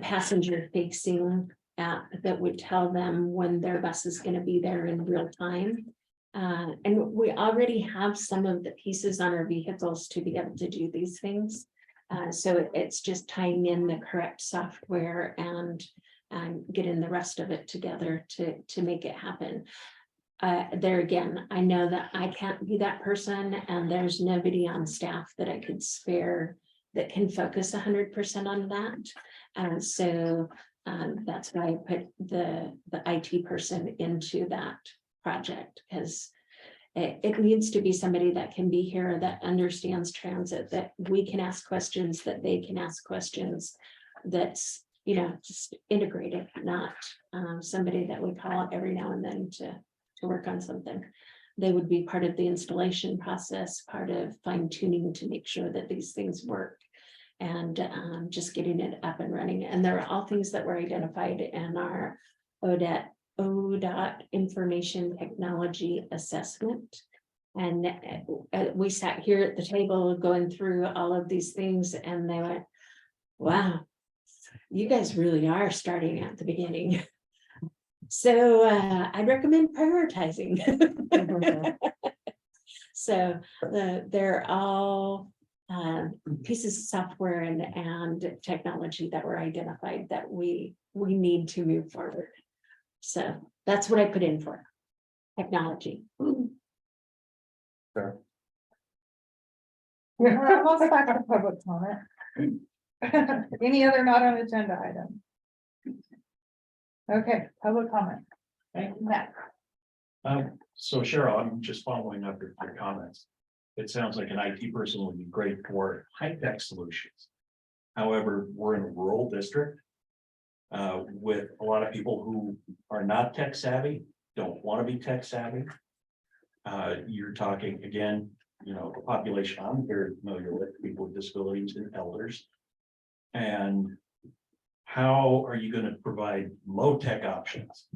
passenger facing app that would tell them when their bus is going to be there in real time. And we already have some of the pieces on our vehicles to be able to do these things. So it's just tying in the correct software and getting the rest of it together to make it happen. There again, I know that I can't be that person, and there's nobody on staff that I could spare that can focus 100% on that. So that's why I put the IT person into that project, because it needs to be somebody that can be here, that understands transit, that we can ask questions, that they can ask questions, that's, just integrated, not somebody that we call every now and then to work on something. They would be part of the installation process, part of fine tuning to make sure that these things work, and just getting it up and running. And there are all things that were identified in our ODOT information technology assessment. And we sat here at the table going through all of these things, and they went, wow, you guys really are starting at the beginning. So I'd recommend prioritizing. So they're all pieces of software and technology that were identified that we need to move forward. So that's what I put in for technology. Fair. We're almost back to public comment. Any other not on agenda item? Okay, public comment. Matt. So Cheryl, I'm just following up with your comments. It sounds like an IT person would be great for high-tech solutions. However, we're in a rural district with a lot of people who are not tech savvy, don't want to be tech savvy. You're talking again, the population I'm very familiar with, people with disabilities and elders. And how are you going to provide low tech options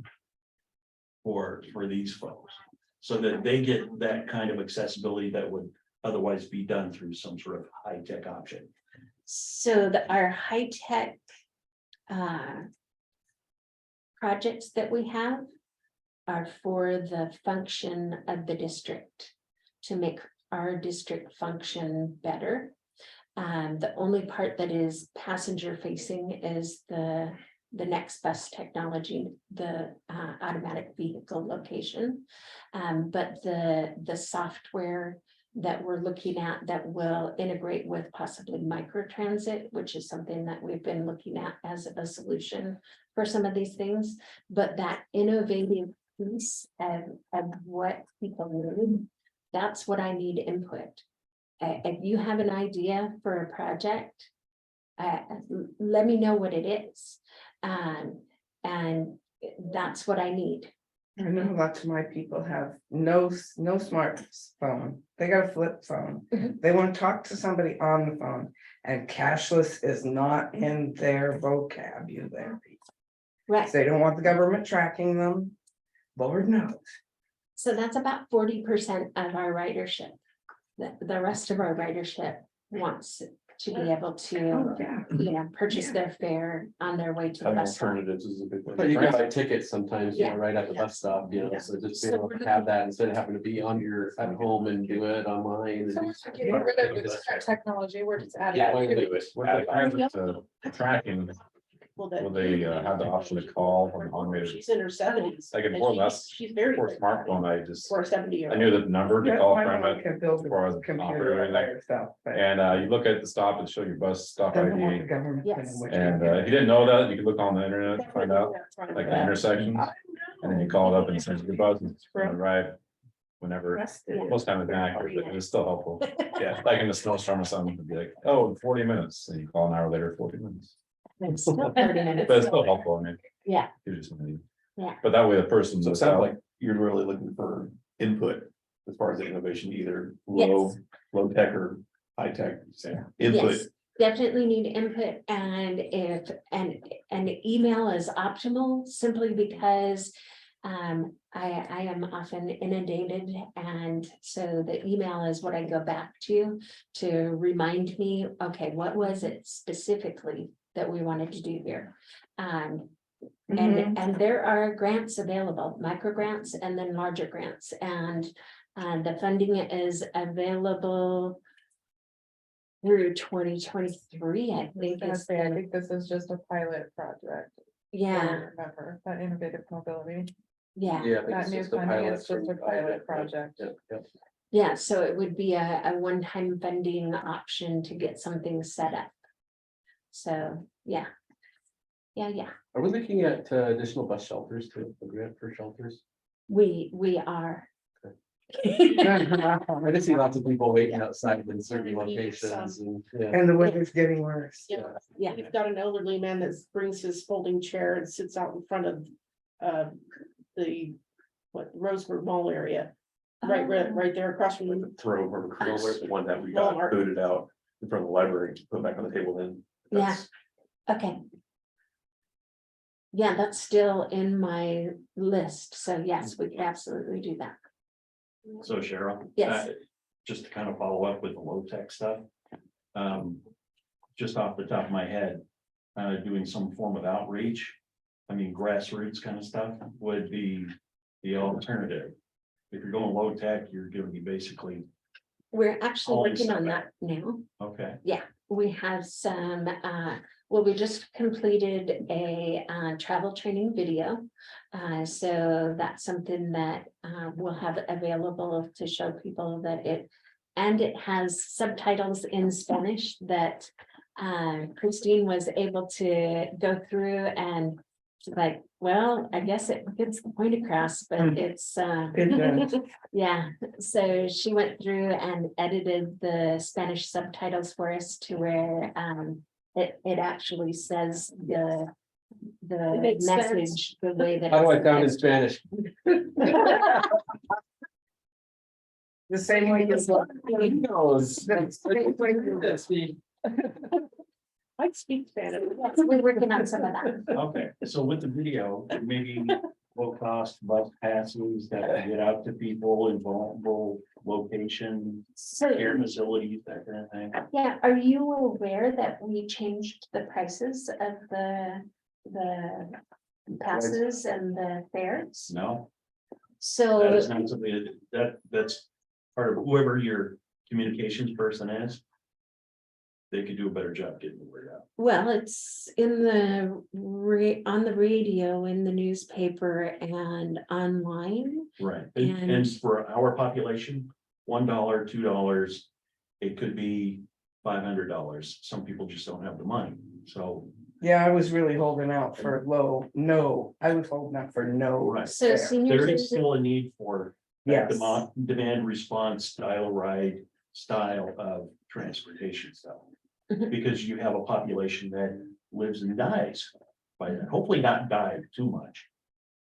for these folks so that they get that kind of accessibility that would otherwise be done through some sort of high tech option? So our high tech projects that we have are for the function of the district, to make our district function better. The only part that is passenger facing is the next bus technology, the automatic vehicle location. But the software that we're looking at that will integrate with possibly microtransit, which is something that we've been looking at as a solution for some of these things. But that innovative piece of what people need, that's what I need input. If you have an idea for a project, let me know what it is. And that's what I need. I know lots of my people have no smartphone. They got a flip phone. Mhm. They want to talk to somebody on the phone, and cashless is not in their vocabulary. Right. They don't want the government tracking them. Lord knows. So that's about 40% of our ridership. The rest of our ridership wants to be able to, purchase their fare on their way to the Having bus stop. alternatives is a big thing. But you can buy tickets sometimes, you know, Yeah. right at the bus stop, you know, so just being able to have that instead of having to be on your, at home and do it online. So we're and- not getting rid of this technology, we're just adding. Yeah. it to it. With the tracking, Well, that- will they have the option to call on automated? She's in her seventies. Like before less, She's very. For smartphone, I just, For a 70-year. I knew the number to Yeah, call my from mom it. can build before I was a an computer operator by there. herself, but And you look at the stop and show your bus stop doesn't want the ID. government. Yes. telling which And one. if you didn't know that, you could look on the internet to find out, like the intersections. And then you call it up and it says your bus is gonna arrive whenever. Arrested. Most times it's inaccurate, but it's still helpful. Yeah, like in the snowstorm or something, it'd be like, oh, in 40 minutes, and you call an hour later, 40 minutes. It's still 30 minutes. But it's still helpful, I mean. Yeah. Gives you something. Yeah. But that way the person. So it sounds like you're really looking for input as far as the innovation, either Yes. low tech or high tech. Input. Yes, definitely need input, and if, and email is optimal simply because I am often inundated, and so the email is what I go back to remind me, okay, what was it specifically that we wanted to do here? And there are grants available, micro grants and then larger grants, and the funding is available through 2023, I I was think. gonna is say, I the- think this is just a pilot project. Yeah, Remember, that innovative mobility, yeah, Yeah. I think that it's new just a funding pilot is just a for- pilot project. Yep, yep. yeah, so it would be a one-time funding option to get something set up. So, yeah. Yeah, Are we looking at additional bus shelters to a grant for shelters? we are. I just see lots of people waiting outside in certain locations and, yeah. And the weather's getting worse. Yeah. Yeah. You've got an elderly man that brings his folding chair and sits out in front of the Roseburg Mall area. Right there across from the. Throw over the one that we got Walmart. booted out in front of the library, put back on the table then. Yeah. Okay. Yeah, that's still in my list, so yes, we could absolutely do that. So Cheryl. Yes. Just to kind of follow up with the low tech stuff. Just off the top of my head, doing some form of outreach. I mean, grassroots kind of stuff would be the alternative. If you're going low tech, you're gonna be basically, We're actually All working on this that now. okay, We have some, well, we just completed a travel training video. So that's something that we'll have available to show people that and it has subtitles in Spanish that Christine was able to go through, and she's like, well, I guess it gets the point across, but it's It does. yeah, so she went through and edited the Spanish subtitles for us to where it actually says the makes sense. message the way that. How do I it's sound in supposed Spanish? The same way you. I speak Spanish. to. Yes, we're working on some of that. okay, so with the video, maybe low cost bus passes that get out to people in vulnerable locations, care So, facilities, that kind of thing. yeah, are you aware that we changed the prices of the passes and the fares? No, that So, is not something that's part of whoever your communications person is. They could do a better job getting the word out. well, it's in the on the radio, in the newspaper and online. Right. And- And for our population, $1, $2, it could be $500. Some people just don't have the money, so. Yeah, I was really holding out for I was holding out for no. Right. So fare. senior There is citizen, still a need for that Yes. demand response style of transportation stuff. Mhm. Because you have a population that lives and dies by that, hopefully not die too much.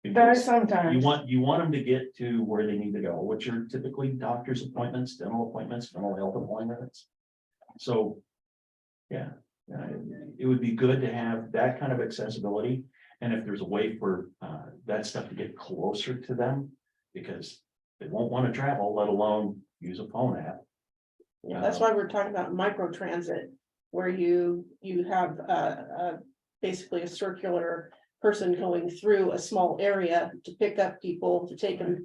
Die Because sometimes. you want them to get to where they need to go, which are typically doctor's appointments, dental appointments, mental health appointments. So, yeah, it would be good to have that kind of accessibility. And if there's a way for that stuff to get closer to them, because they won't want to travel, let alone use a phone app. Yeah, that's why we're talking about micro transit. where you have basically a circular person going through a small area to pick up people, to take them,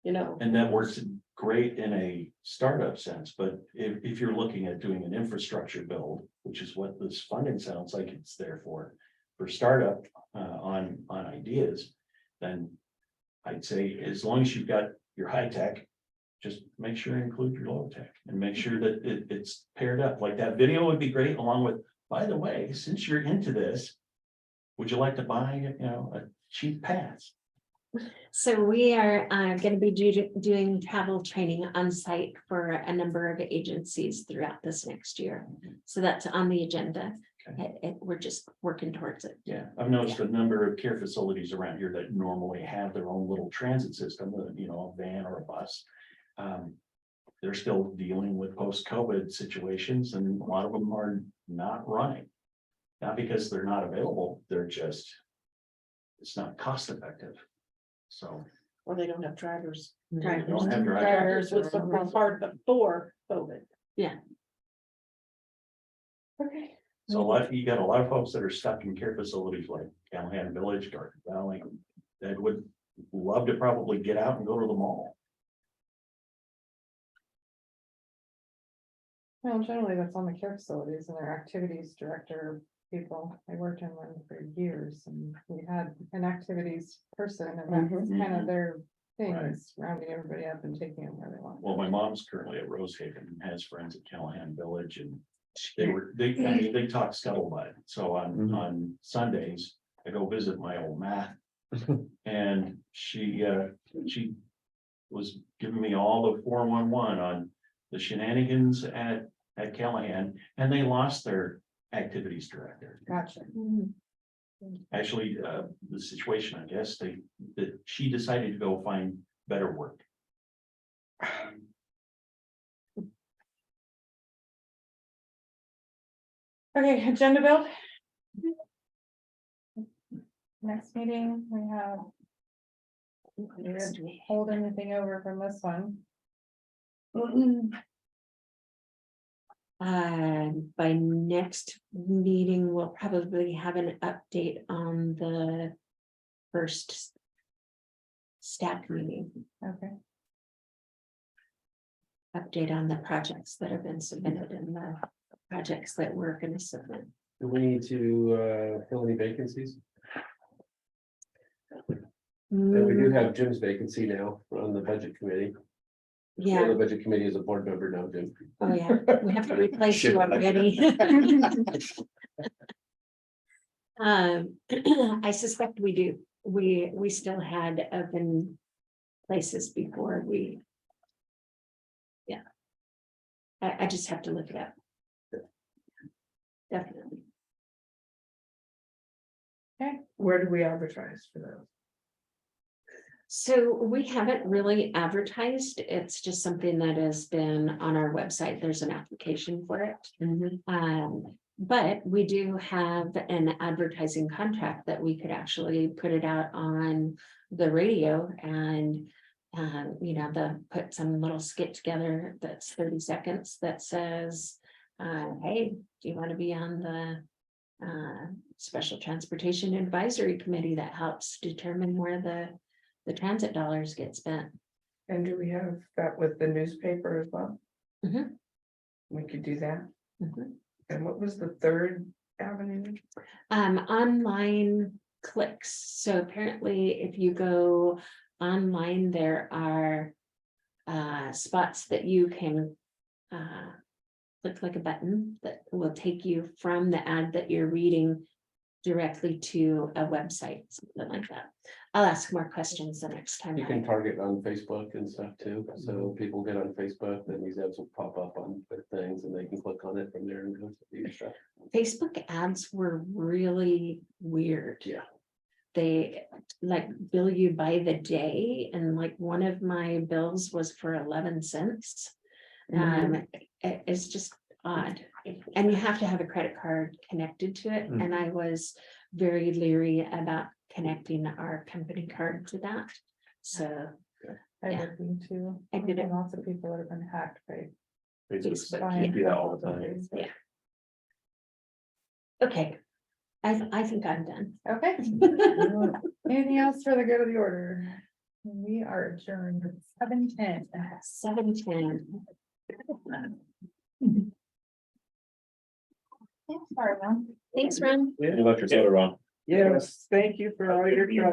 you know. And that works great in a startup sense, but if you're looking at doing an infrastructure build, which is what this funding sounds like it's there for startup on ideas, then I'd say as long as you've got your high tech, just make sure you include your low tech and make sure that it's paired up. Like that video would be great along with, by the way, since you're into this, would you like to buy, a cheap pass? So we are going to be doing travel training on site for a number of agencies throughout this next year. So that's on the agenda. We're just working towards it. Yeah, I've noticed a number of care facilities around here that normally have their own little transit system, a van or a bus. They're still dealing with post-COVID situations and a lot of them are not running. Not because they're not available, it's not cost effective. So. Or they don't have drivers. They don't have Drivers was the wrong part before COVID. Yeah. Okay. So you got a lot of folks that are stuck in care facilities like Callahan Village, Garden Valley, that would love to probably get out and go to the mall. Well, generally that's on the care facilities and their activities director people. I worked in one for years and we had an activities person and that's kind of their thing, Right. is rounding everybody up and taking them where they want. Well, my mom's currently at Rosehaven and has friends at Callahan Village and they talk scuttlebutt. So on Sundays, I go visit my old math. And she was giving me all the 411 on the shenanigans at Callahan, and they lost their activities director. Gotcha. Actually, the situation, I guess, that she decided to go find better work. Okay, agenda build. Next meeting, we have. We didn't hold anything over from this one. By next meeting, we'll probably have an update on the first staff meeting, Okay, update on the projects that have been submitted and the projects that we're going to submit. Do we need to fill any vacancies? And we do have Jim's vacancy now on the budget committee. Yeah, The budget committee is a board member now, Jim. oh yeah, we have to replace you already. I suspect we do. We still had open places before we. Yeah. I just have to look it up. Definitely. Where do we advertise for those? So we haven't really advertised. It's just something that has been on our website. There's an application for it. But we do have an advertising contract that we could actually put it out on the radio and put some little skit together that's 30 seconds that says, hey, do you want to be on the Special Transportation Advisory Committee that helps determine where the transit dollars get spent? And do we have that with the newspaper as well? Mhm. We could do that. Mhm. And what was the third avenue? Online clicks. So apparently if you go online, there are spots that you can click like a button that will take you from the ad that you're reading directly to a website, something like that. I'll ask more questions the next time. You can target on Facebook and stuff too, so people get on Facebook, then these ads will pop up on their things and they can click on it from there and go to the stuff. Facebook ads were really weird. Yeah. They like bill you by the day, and like one of my bills was for 11 cents. It's just odd, and you have to have a credit card connected to it, and I was very leery about connecting our company card to that. So I Yeah. did me too. I did it. Lots of people that have been hacked by Facebook, buying do that all the stuff on time. Facebook. Yeah. Okay. I think I'm done. Okay. Anything else for the good of the order? We are adjourned at 7:10. 7:10. Thanks, Ron. You left your soda, Ron. Yes, thank you for all your.